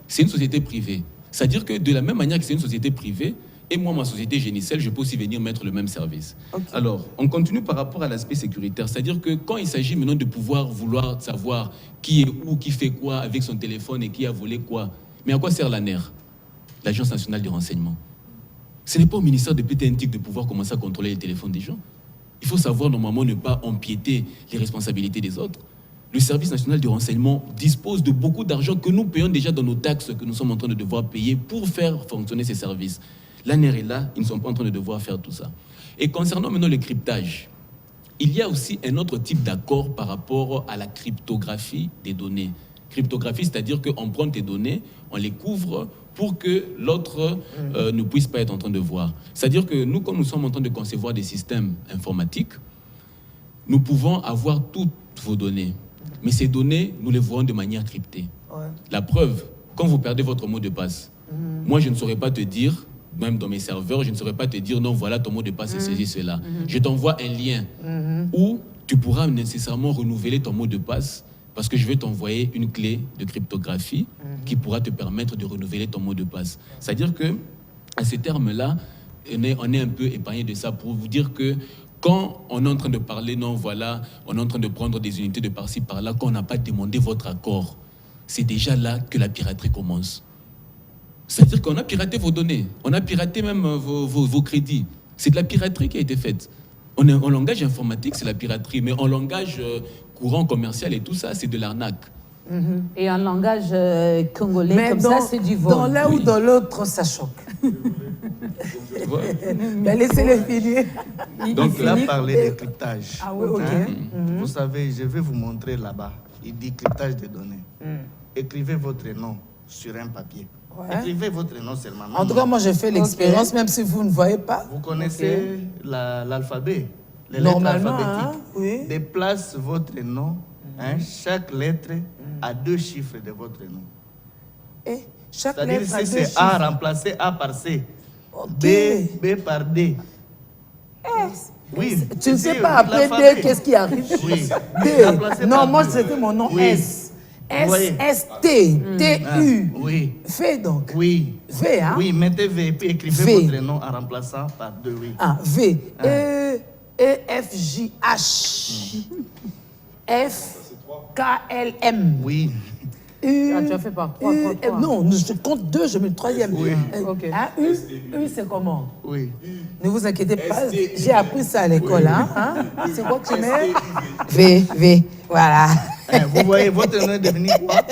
C'est une société privée. C'est-à-dire que de la même manière que c'est une société privée, et moi, ma société Génicel, je peux aussi venir mettre le même service. Okay. Alors, on continue par rapport à l'aspect sécuritaire. C'est-à-dire que quand il s'agit maintenant de vouloir savoir qui est où, qui fait quoi avec son téléphone et qui a volé quoi, mais à quoi sert l'ANER, l'Agence nationale du renseignement? Ce n'est pas au ministère de PTNTIC de pouvoir commencer à contrôler les téléphones des gens. Il faut savoir normalement ne pas empiéter les responsabilités des autres. Le service national du renseignement dispose de beaucoup d'argent que nous payons déjà dans nos taxes que nous sommes en train de devoir payer pour faire fonctionner ces services. L'ANER est là, ils ne sont pas en train de devoir faire tout ça. Et concernant maintenant le cryptage, il y a aussi un autre type d'accord par rapport à la cryptographie des données. Cryptographie, c'est-à-dire qu'on prend tes données, on les couvre pour que l'autre ne puisse pas être en train de voir. C'est-à-dire que nous, quand nous sommes en train de concevoir des systèmes informatiques, nous pouvons avoir toutes vos données. Mais ces données, nous les voyons de manière cryptée. Ouais. La preuve, quand vous perdez votre mot de passe, moi, je ne saurais pas te dire, même dans mes serveurs, je ne saurais pas te dire, non, voilà ton mot de passe, c'est ceci, cela. Je t'envoie un lien où tu pourras nécessairement renouveler ton mot de passe parce que je vais t'envoyer une clé de cryptographie qui pourra te permettre de renouveler ton mot de passe. C'est-à-dire qu'à ce terme-là, on est un peu épargné de ça pour vous dire que quand on est en train de parler, non, voilà, on est en train de prendre des unités de par-ci, par-là, quand on n'a pas demandé votre accord, c'est déjà là que la piraterie commence. C'est-à-dire qu'on a piraté vos données, on a piraté même vos crédits. C'est de la piraterie qui a été faite. En langage informatique, c'est la piraterie, mais en langage courant, commercial et tout ça, c'est de l'arnaque. Et en langage congolais, mais comme ça, c'est du vol. Dans l'un ou dans l'autre, ça choque. Mais laissez-les finir. Donc là, parler de cryptage. Ah oui, ok. Vous savez, je vais vous montrer là-bas. Il dit cryptage des données. Écrivez votre nom sur un papier. Ouais. Écrivez votre nom seulement. En tout cas, moi, j'ai fait l'expérience, même si vous ne voyez pas. Vous connaissez l'alphabet, les normalement, lettres alphabétiques. Hein, oui. Déplace votre nom. Chaque lettre a 2 chiffres de votre nom. Et chaque c'est-à-dire lettre si c'est A, remplacez A par C. Okay. B par D. Oui. Tu ne sais pas après D, qu'est-ce qui arrive? Oui. D. Non, moi, c'était mon nom S. S-S-T, T-U. Oui. V donc. Oui. V, hein? Oui, mettez V et puis écrivez votre nom en remplaçant par 2, oui. Ah, V. EFJH. FKLM. Oui. Tu as fait par 3. Non, je compte 2, je mets le 3e. Oui. Okay. U, c'est comment? Oui. Ne vous inquiétez pas, j'ai appris ça à l'école. C'est quoi que tu mets? V, voilà. Vous voyez, votre nom est devenu quoi?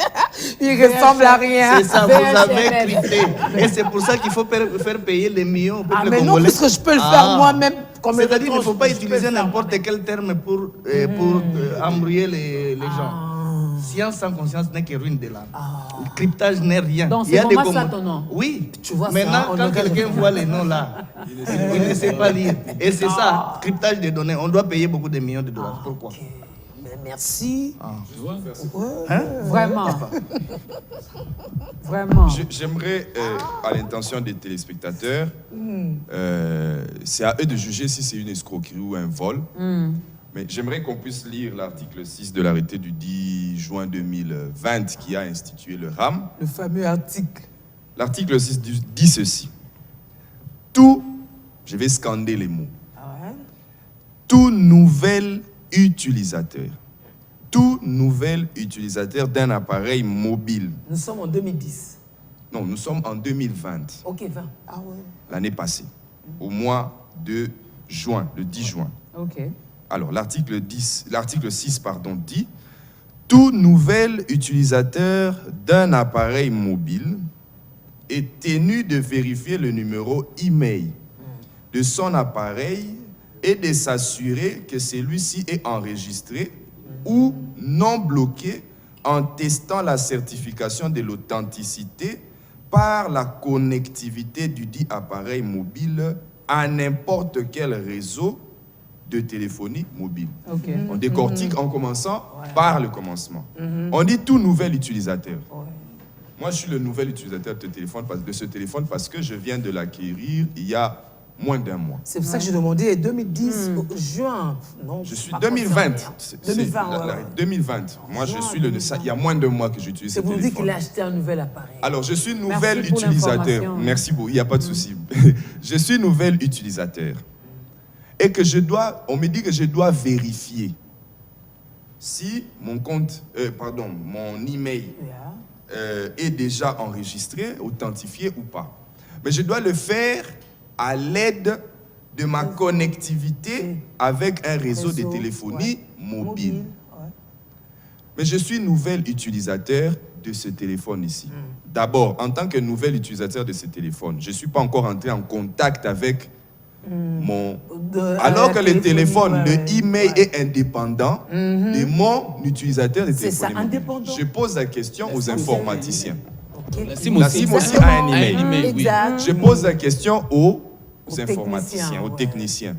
Il ressemble à rien. C'est ça, vous avez crypté. Et c'est pour ça qu'il faut faire payer les millions au peuple congolais. Mais non, parce que je peux le faire moi-même. C'est-à-dire qu'il ne faut pas utiliser n'importe quel terme pour embrouiller les gens. Science sans conscience n'est que ruine de l'âme. Le cryptage n'est rien. Donc c'est vraiment ça ton nom? Oui. Tu vois maintenant, quand quelqu'un voit les noms là, il ne sait pas lire. Et c'est ça, cryptage des données. On doit payer beaucoup de millions de dollars. Pourquoi? Merci. Tu vois? Vraiment. Vraiment. J'aimerais, à l'intention des téléspectateurs, c'est à eux de juger si c'est une escroquerie ou un vol. Mais j'aimerais qu'on puisse lire l'article 6 de l'arrêté du 10 juin 2020 qui a institué le RAM. Le fameux article. L'article 6 dit ceci. Tout, je vais scander les mots. Tout nouvel utilisateur d'un appareil mobile. Nous sommes en 2010. Non, nous sommes en 2020. Ok, 20. Ah ouais. L'année passée, au mois de juin, le 10 juin. Ok. Alors, l'article 6 dit « Tout nouvel utilisateur d'un appareil mobile est tenu de vérifier le numéro e-mail de son appareil et de s'assurer que celui-ci est enregistré ou non bloqué en testant la certification de l'authenticité par la connectivité du dit appareil mobile à n'importe quel réseau de téléphonie mobile. Okay. On décortique en commençant par le commencement. On dit tout nouvel utilisateur. Moi, je suis le nouvel utilisateur de ce téléphone parce que je viens de l'acquérir il y a moins d'un mois. C'est pour ça que j'ai demandé 2010, juin. Non, je suis 2020. 2020. Moi, juin, je suis il y a moins d'un mois que j'utilise ce téléphone. C'est pour dire qu'il a acheté un nouvel appareil. Alors, je suis nouvel utilisateur. Merci beaucoup, il n'y a pas de souci. Je suis nouvel utilisateur. Et que on me dit que je dois vérifier si mon mon email est déjà enregistré, authentifié ou pas. Mais je dois le faire à l'aide de ma connectivité avec un réseau de téléphonie mobile. Mais je suis nouvel utilisateur de ce téléphone ici. D'abord, en tant que nouvel utilisateur de ce téléphone, je ne suis pas encore entré en contact avec alors que le téléphone, le email est indépendant de mon utilisateur de téléphone mobile. Je pose la question aux informaticiens. Okay. La SIM aussi a un email. Oui. Je pose la question aux informaticiens, aux techniciens.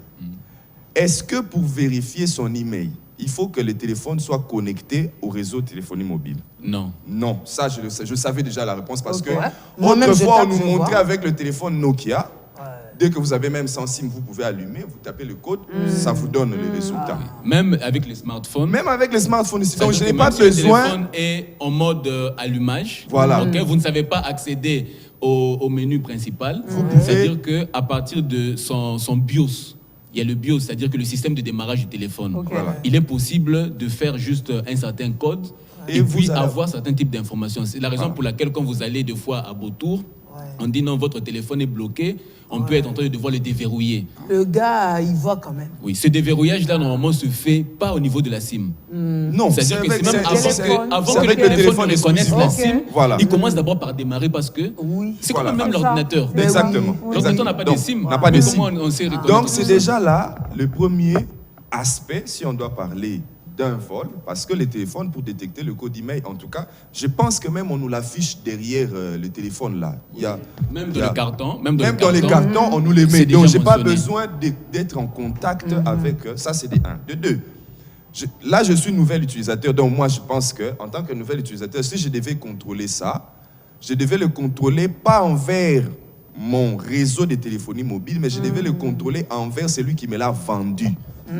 Est-ce que pour vérifier son email, il faut que le téléphone soit connecté au réseau de téléphonie mobile? Non. Non, ça je savais déjà la réponse parce que autrefois on nous montrait avec le téléphone Nokia. Dès que vous avez même 100 SIM, vous pouvez allumer, vous tapez le code, ça vous donne le résultat. Même avec les smartphones. Même avec les smartphones ici. Donc je n'ai pas besoin. Le téléphone est en mode allumage. Voilà. Okay, vous ne savez pas accéder au menu principal. C'est-à-dire qu'à partir de son BIOS, il y a le BIOS, c'est-à-dire que le système de démarrage du téléphone. Okay. Voilà. Il est possible de faire juste un certain code et puis avoir certains types d'informations. C'est la raison pour laquelle quand vous allez des fois à Beautour, on dit non, votre téléphone est bloqué. On peut être en train de devoir le déverrouiller. Le gars, il voit quand même. Oui, ce déverrouillage-là, normalement, se fait pas au niveau de la SIM. Non, c'est-à-dire que c'est même avant que le téléphone ne connaisse la SIM, il commence d'abord par démarrer parce que c'est comme même l'ordinateur. Exactement. L'ordinateur n'a pas de SIM. N'a pas de SIM. Donc, c'est déjà là le premier aspect, si on doit parler d'un vol, parce que le téléphone, pour détecter le code email, en tout cas, je pense que même on nous l'affiche derrière le téléphone là. Même dans les cartons. Même dans les cartons, on nous les met. Donc, je n'ai pas besoin d'être en contact avec ça, c'est de 1. De 2, là, je suis nouvel utilisateur, donc moi, je pense qu'en tant que nouvel utilisateur, si je devais contrôler ça, je devais le contrôler pas envers mon réseau de téléphonie mobile, mais je devais le contrôler envers celui qui me l'a vendu,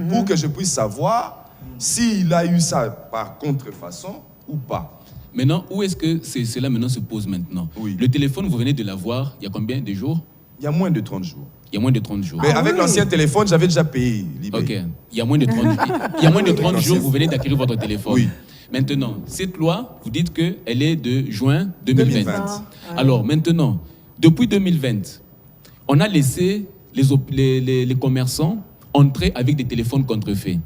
pour que je puisse savoir s'il a eu ça par contrefaçon ou pas. Maintenant, où est-ce que cela maintenant se pose maintenant? Oui. Le téléphone, vous venez de l'avoir il y a combien de jours? Il y a moins de 30 jours. Il y a moins de 30 jours. Mais avec l'ancien téléphone, j'avais déjà payé. Ok. Il y a moins de 30 jours, vous venez d'acquérir votre téléphone. Oui. Maintenant, cette loi, vous dites qu'elle est de juin 2020. Alors, maintenant, depuis 2020, on a laissé les commerçants entrer avec des téléphones contrefaits.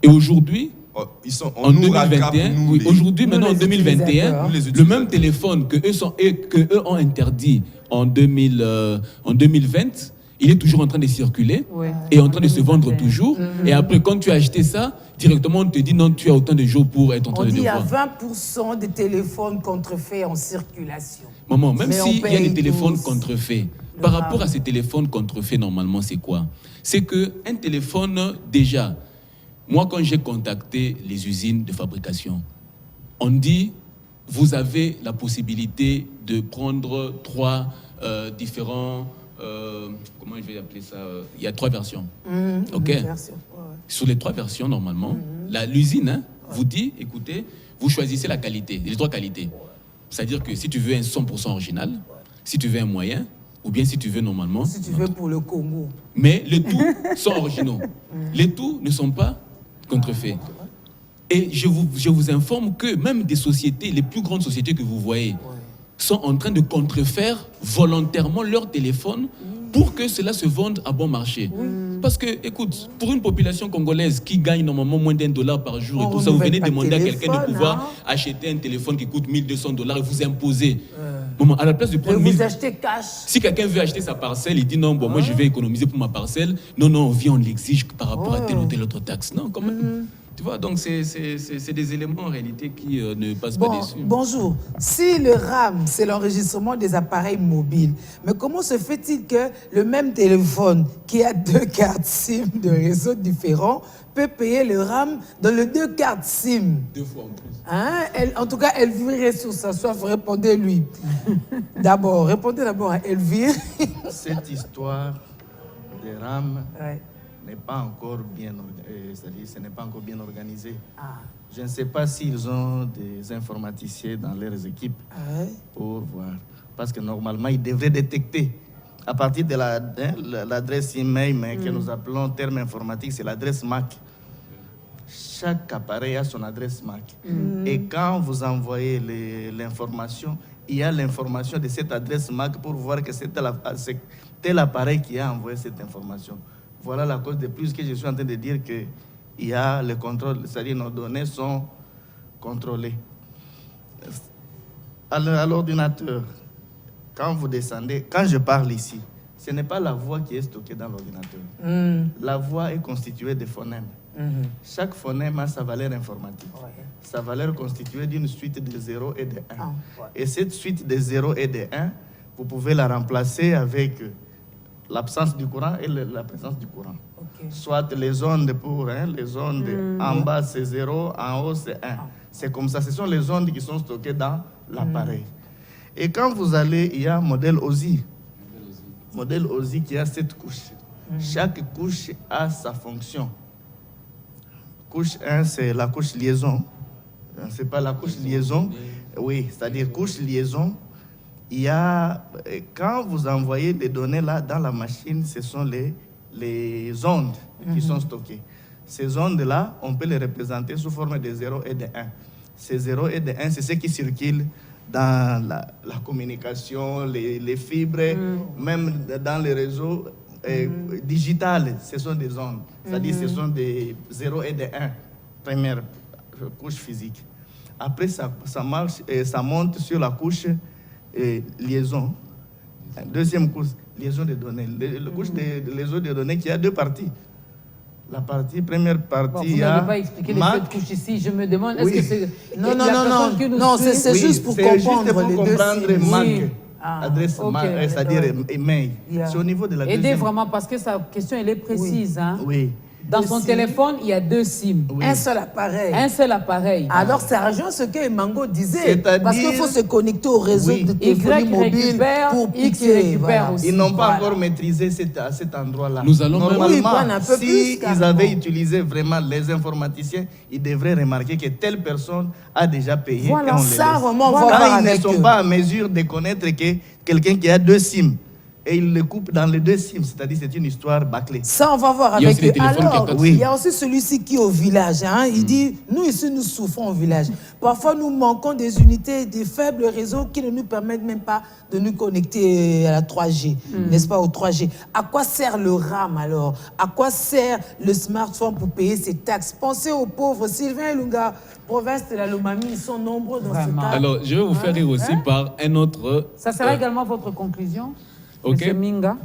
Et aujourd'hui, en 2021, aujourd'hui, maintenant en 2021, le même téléphone que eux ont interdit en 2020, il est toujours en train de circuler et en train de se vendre toujours. Et après, quand tu as acheté ça, directement, on te dit non, tu as autant de jours pour être en train de devoir. On dit il y a 20% des téléphones contrefaits en circulation. Maman, même s'il y a des téléphones contrefaits, par rapport à ces téléphones contrefaits, normalement, c'est quoi? C'est qu'un téléphone, déjà, moi, quand j'ai contacté les usines de fabrication, on dit, vous avez la possibilité de prendre 3 différents... comment je vais appeler ça? Il y a 3 versions. Ok. Sur les 3 versions, normalement, l'usine vous dit, écoutez, vous choisissez la qualité, les 3 qualités. C'est-à-dire que si tu veux un 100% original, si tu veux un moyen, ou bien si tu veux normalement... Si tu veux pour le Congo. Mais les tout sont originaux. Les tout ne sont pas contrefaits. Et je vous informe que même des sociétés, les plus grandes sociétés que vous voyez, sont en train de contrefaire volontairement leur téléphone pour que cela se vende à bon marché. Parce que, écoute, pour une population congolaise qui gagne normalement moins d'$1 par jour et tout ça, vous venez demander à quelqu'un de pouvoir acheter un téléphone qui coûte $1,200 et vous imposer. À la place de prendre vous achetez cash. Si quelqu'un veut acheter sa parcelle, il dit non, bon, moi je vais économiser pour ma parcelle. Non, on vient, on l'exige par rapport à telle ou telle autre taxe. Non, quand même. Tu vois, donc c'est des éléments en réalité qui ne passent pas dessus. Bonjour. Si le RAM, c'est l'enregistrement des appareils mobiles, mais comment se fait-il que le même téléphone qui a 2 cartes SIM de réseaux différents peut payer le RAM dans les 2 cartes SIM? 2 fois en plus. En tout cas, Elvire est sur sa soif. Répondez-lui. Répondez d'abord à Elvire. Cette histoire des RAM... n'est pas encore bien, c'est-à-dire ce n'est pas encore bien organisé. Je ne sais pas s'ils ont des informaticiens dans leurs équipes pour voir. Parce que normalement, ils devraient détecter à partir de l'adresse email que nous appelons terme informatique, c'est l'adresse MAC. Chaque appareil a son adresse MAC. Et quand vous envoyez l'information, il y a l'information de cette adresse MAC pour voir que c'est tel appareil qui a envoyé cette information. Voilà la cause de plus que je suis en train de dire qu'il y a le contrôle, c'est-à-dire nos données sont contrôlées. À l'ordinateur, quand vous descendez, quand je parle ici, ce n'est pas la voix qui est stockée dans l'ordinateur. La voix est constituée de phonèmes. Chaque phonème a sa valeur informatique. Sa valeur constituée d'une suite de 0 et de 1. Et cette suite de 0 et de 1, vous pouvez la remplacer avec... l'absence du courant et la présence du courant. Soit les ondes les ondes en bas c'est 0, en haut c'est 1. C'est comme ça, ce sont les ondes qui sont stockées dans l'appareil. Et quand vous allez, il y a un modèle OSI. Modèle OSI qui a 7 couches. Chaque couche a sa fonction. Couche 1, c'est la couche liaison. C'est pas la couche liaison. Oui, c'est-à-dire couche liaison. Il y a, quand vous envoyez des données là dans la machine, ce sont les ondes qui sont stockées. Ces ondes-là, on peut les représenter sous forme de 0 et de 1. Ces 0 et de 1, c'est ce qui circule dans la communication, les fibres, même dans les réseaux digitales, ce sont des ondes. C'est-à-dire ce sont des 0 et de 1, première couche physique. Après, ça marche et ça monte sur la couche liaison. Deuxième couche, liaison de données. La couche de liaison de données qui a 2 parties. La première partie, vous n'avez pas expliqué les 7 couches ici. Je me demande, est-ce que c'est... Non, c'est juste pour comprendre MAC. Adresse MAC, c'est-à-dire email. C'est au niveau de la deuxième. Aidez vraiment, parce que sa question, elle est précise. Oui. Dans son téléphone, il y a 2 SIM. Un seul appareil. Un seul appareil. Alors, ça rejoint ce que Mango disait. Parce qu'il faut se connecter au réseau de téléphonie mobile pour piquer. Ils n'ont pas encore maîtrisé à cet endroit-là. Nous allons normalement, s'ils avaient utilisé vraiment les informaticiens, ils devraient remarquer que telle personne a déjà payé. Voilà, ça, vraiment, quand ils ne sont pas en mesure de connaître que quelqu'un qui a 2 SIM, et il le coupe dans les 2 SIM, c'est-à-dire c'est une histoire bâclée. Ça, on va voir avec eux. Alors, il y a aussi celui-ci qui est au village. Hein. Il dit, nous ici, nous souffrons au village. Parfois, nous manquons des unités, des faibles réseaux qui ne nous permettent même pas de nous connecter à la 3G, n'est-ce pas, au 3G. À quoi sert le RAM alors? À quoi sert le smartphone pour payer ses taxes? Pensez aux pauvres. Sylvain Ilunga, province de la Lomami, ils sont nombreux dans ce cas. Alors, je vais vous faire rire aussi par un autre... Ça sera également votre conclusion, okay. M. Minga.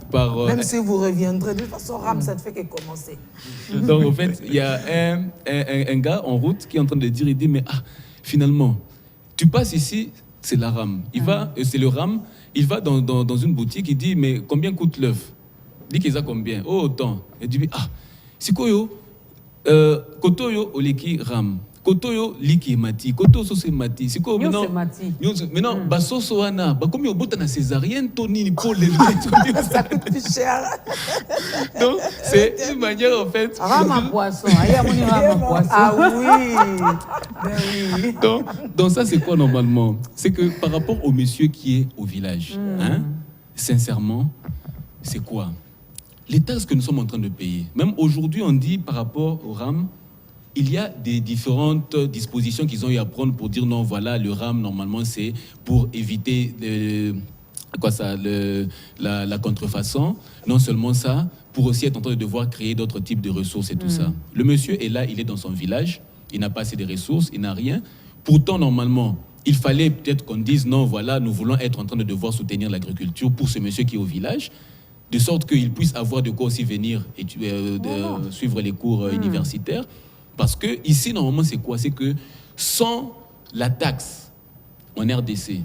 Même si vous reviendrez, de toute façon, RAM, ça ne fait que commencer. Donc, en fait, il y a un gars en route qui est en train de dire, il dit, mais finalement, tu passes ici, c'est la RAM. C'est le RAM, il va dans une boutique, il dit, mais combien coûte l'œuf? Il dit qu'il a combien? Oh, autant. Il dit, c'est quoi yo? Kotoyo oleki RAM. Kotoyo liki mati. Koto so c'est mati. C'est quoi maintenant? Maintenant, basoso wana. Comme yo bota na césarienne, Tony ni pour les ça coûte plus cher. Donc, c'est une manière en fait. RAM à poisson. Ah oui. Ben oui. Donc ça, c'est quoi normalement? C'est que par rapport au monsieur qui est au village, hein, sincèrement, c'est quoi? Les taxes que nous sommes en train de payer. Même aujourd'hui, on dit par rapport au RAM, il y a des différentes dispositions qu'ils ont eu à prendre pour dire non, voilà, le RAM, normalement, c'est pour éviter la contrefaçon. Non seulement ça, pour aussi être en train de devoir créer d'autres types de ressources et tout ça. Le monsieur est là, il est dans son village, il n'a pas assez de ressources, il n'a rien. Pourtant, normalement, il fallait peut-être qu'on dise non, voilà, nous voulons être en train de devoir soutenir l'agriculture pour ce monsieur qui est au village, de sorte qu'il puisse avoir de quoi aussi venir et suivre les cours universitaires. Parce que ici, normalement, c'est quoi? C'est que sans la taxe en RDC,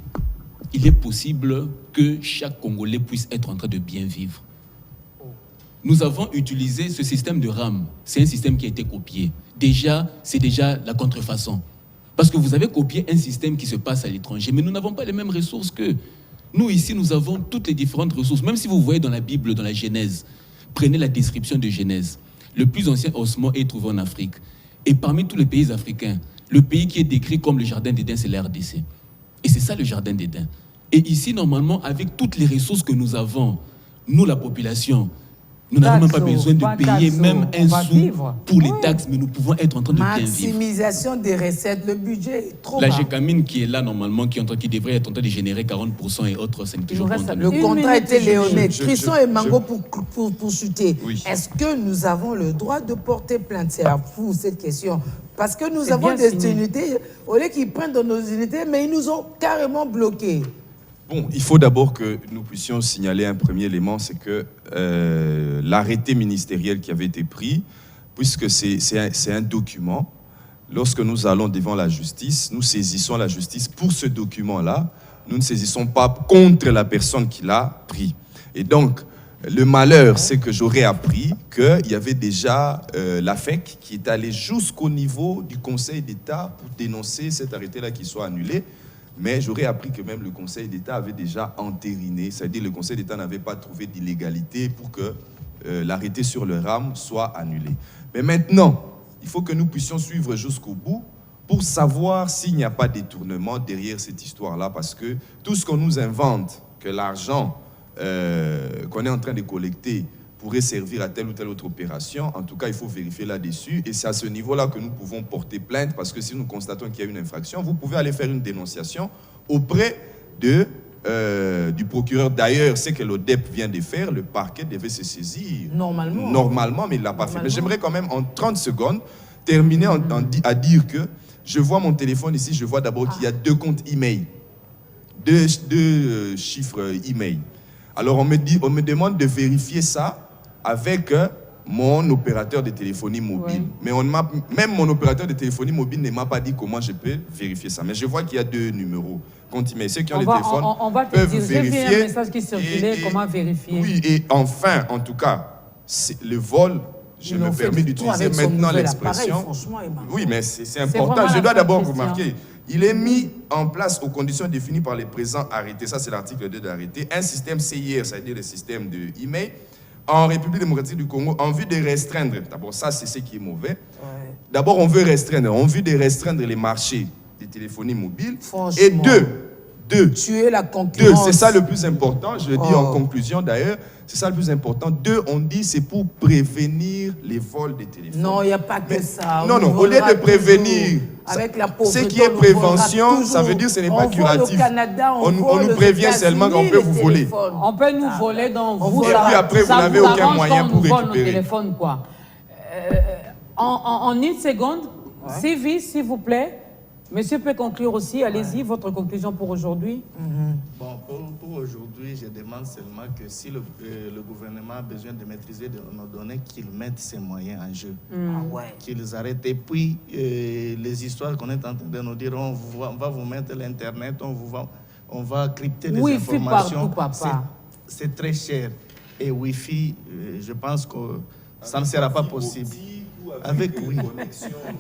il est possible que chaque Congolais puisse être en train de bien vivre. Nous avons utilisé ce système de RAM. C'est un système qui a été copié. C'est déjà la contrefaçon. Parce que vous avez copié un système qui se passe à l'étranger, mais nous n'avons pas les mêmes ressources qu'eux. Nous, ici, nous avons toutes les différentes ressources. Même si vous voyez dans la Bible, dans la Genèse, prenez la description de Genèse. Le plus ancien ossement est trouvé en Afrique. Et parmi tous les pays africains, le pays qui est décrit comme le jardin d'Éden, c'est la RDC. Et c'est ça le jardin d'Éden. Et ici, normalement, avec toutes les ressources que nous avons, nous, la population, nous n'avons même pas besoin de payer même un sou pour les taxes, mais nous pouvons être en train de bien vivre. Maximisation des recettes, le budget est trop bas. La GECAMINE qui est là normalement, qui devrait être en train de générer 40% et autres, c'est toujours pas. Le contrat était léoné. Tristan et Mango pour chuter. Oui. Est-ce que nous avons le droit de porter plainte? C'est à vous cette question. Parce que nous avons des unités, au lieu qu'ils prennent dans nos unités, mais ils nous ont carrément bloqués. Bon, il faut d'abord que nous puissions signaler un premier élément, c'est que l'arrêté ministériel qui avait été pris, puisque c'est un document, lorsque nous allons devant la justice, nous saisissons la justice pour ce document-là, nous ne saisissons pas contre la personne qui l'a pris. Et donc, le malheur, c'est que j'aurais appris qu'il y avait déjà la FEC qui est allée jusqu'au niveau du Conseil d'État pour dénoncer cet arrêté-là qui soit annulé. Mais j'aurais appris que même le Conseil d'État avait déjà entériné, c'est-à-dire le Conseil d'État n'avait pas trouvé d'illégalité pour que l'arrêté sur le RAM soit annulé. Mais maintenant, il faut que nous puissions suivre jusqu'au bout pour savoir s'il n'y a pas de détournement derrière cette histoire-là, parce que tout ce qu'on nous invente, que l'argent qu'on est en train de collecter pourrait servir à telle ou telle autre opération, en tout cas, il faut vérifier là-dessus. Et c'est à ce niveau-là que nous pouvons porter plainte, parce que si nous constatons qu'il y a une infraction, vous pouvez aller faire une dénonciation auprès du procureur. D'ailleurs, c'est que l'ODEP vient de faire, le parquet devait se saisir. Normalement, mais il ne l'a pas fait. Mais j'aimerais quand même, en 30 secondes, terminer à dire que je vois mon téléphone ici, je vois d'abord qu'il y a 2 comptes e-mail, 2 chiffres e-mail. Alors, on me demande de vérifier ça avec mon opérateur de téléphonie mobile. Oui. Mais même mon opérateur de téléphonie mobile ne m'a pas dit comment je peux vérifier ça. Mais je vois qu'il y a 2 numéros. Ceux qui ont les téléphones peuvent vérifier. J'ai vu un message qui circulait, comment vérifier. Oui, et enfin, en tout cas, le vol, je me permets d'utiliser maintenant l'expression. Oui, mais c'est important. Je dois d'abord vous marquer. Il est mis en place aux conditions définies par les présents arrêtés. Ça, c'est l'article 2 de l'arrêté. Un système CIR, c'est-à-dire le système de e-mail, en République démocratique du Congo, en vue de restreindre, d'abord ça c'est ce qui est mauvais, D'abord on veut restreindre, en vue de restreindre les marchés de téléphonie mobile, et tuer la concurrence. 2, c'est ça le plus important, je le dis en conclusion d'ailleurs, c'est ça le plus important. 2, on dit c'est pour prévenir les vols des téléphones. Non, il n'y a pas que ça. Non, au lieu de prévenir, avec la pauvreté, ce qui est prévention, ça veut dire que ce n'est pas curatif. On nous prévient seulement qu'on peut vous voler. On peut nous voler, donc vous, et puis après, vous n'avez aucun moyen pour récupérer. Nos téléphones, quoi. En une seconde, Sylvie, s'il vous plaît. Monsieur peut conclure aussi. Allez-y, votre conclusion pour aujourd'hui. Bon, pour aujourd'hui, je demande seulement que si le gouvernement a besoin de maîtriser nos données, qu'il mette ses moyens en jeu. Qu'ils arrêtent. Et puis, les histoires qu'on est en train de nous dire, on va vous mettre l'Internet, on va crypter les informations. Partout, papa. C'est très cher. Et Wi-Fi, je pense que ça ne sera pas possible.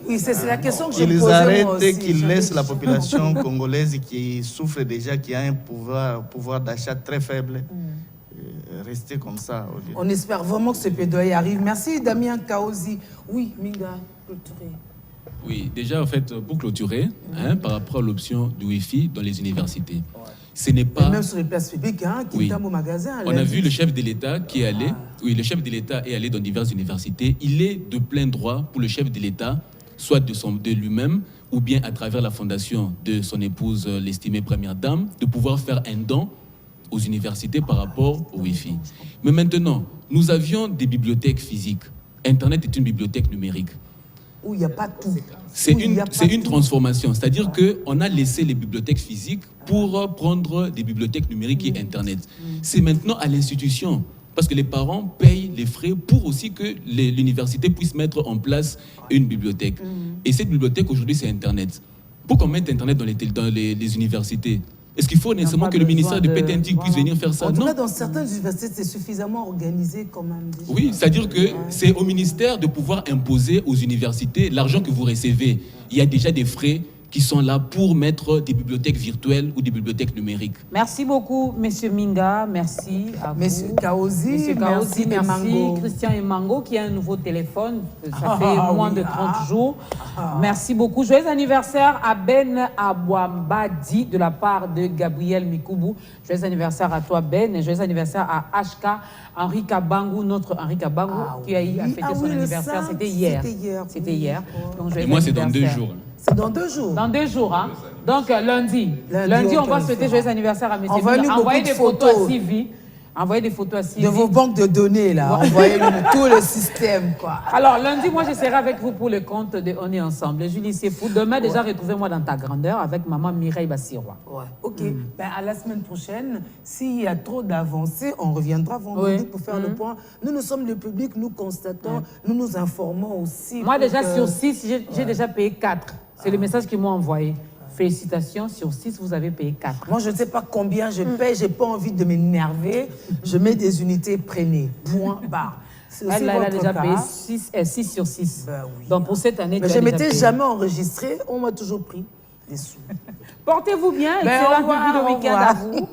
Oui, c'est la question que je qu'ils posais arrêtent moi aussi. Qu'ils laissent la population congolaise qui souffre déjà, qui a un pouvoir d'achat très faible, rester comme ça. On espère vraiment que ce plaidoyer arrive. Merci Damien Kaozi. Oui, Minga, clôturer. Oui, déjà en fait, pour clôturer, par rapport à l'option du Wi-Fi dans les universités, ce n'est pas... Et même sur les places publiques, qui est au magasin. On a vu le chef de l'État qui est allé, le chef de l'État est allé dans diverses universités. Il est de plein droit pour le chef de l'État, soit de lui-même, ou bien à travers la fondation de son épouse, l'estimée première dame, de pouvoir faire un don aux universités par rapport au Wi-Fi. Mais maintenant, nous avions des bibliothèques physiques. Internet est une bibliothèque numérique. Où il n'y a pas tout. C'est une transformation. C'est-à-dire qu'on a laissé les bibliothèques physiques pour prendre des bibliothèques numériques et Internet. C'est maintenant à l'institution. Parce que les parents payent les frais pour aussi que l'université puisse mettre en place une bibliothèque. Et cette bibliothèque, aujourd'hui, c'est Internet. Pour qu'on mette Internet dans les universités, est-ce qu'il faut nécessairement que le ministère de PTNT puisse venir faire ça? En tout Non. cas, dans certaines universités, c'est suffisamment organisé quand même. Déjà. Oui, c'est-à-dire que c'est au ministère de pouvoir imposer aux universités l'argent que vous recevez. Il y a déjà des frais qui sont là pour mettre des bibliothèques virtuelles ou des bibliothèques numériques. Merci beaucoup, Monsieur Minga. Merci à vous. Monsieur Kaozi, merci Christian Emango qui a un nouveau téléphone. Ça fait moins de 30 jours. Merci beaucoup. Joyeux anniversaire à Ben Abouambadi de la part de Gabriel Mikoubou. Joyeux anniversaire à toi, Ben. Et joyeux anniversaire à HK Henri Kabangu, notre Henri Kabangu, qui a fêté son anniversaire. C'était hier. C'était hier. Donc, et moi, c'est dans 2 jours. C'est dans 2 jours. Dans 2 jours, hein. Donc lundi, on va souhaiter joyeux anniversaire à M. Envoyez des photos à Sylvie. Envoyez des photos à Sylvie. De vos banques de données, là. Envoyez-nous tout le système, quoi. Alors, lundi, moi, je serai avec vous pour le compte de On est ensemble. Julie, c'est fou. Demain, déjà, retrouvez-moi dans ta grandeur avec maman Mireille Bassirois. Ouais, ok. Ben, à la semaine prochaine, s'il y a trop d'avancées, on reviendra vendredi pour faire le point. Nous sommes le public, nous constatons, nous nous informons aussi. Moi, déjà, sur 6, j'ai déjà payé 4. C'est le message qu'ils m'ont envoyé. Félicitations, sur 6, vous avez payé 4. Moi, je ne sais pas combien je paye, je n'ai pas envie de m'énerver. Je mets des unités prénées. Point barre. Elle a déjà payé 6 sur 6. Ben oui. Donc pour cette année, mais je ne m'étais jamais enregistré, on m'a toujours pris des sous. Portez-vous bien, excellent début de week-end à vous.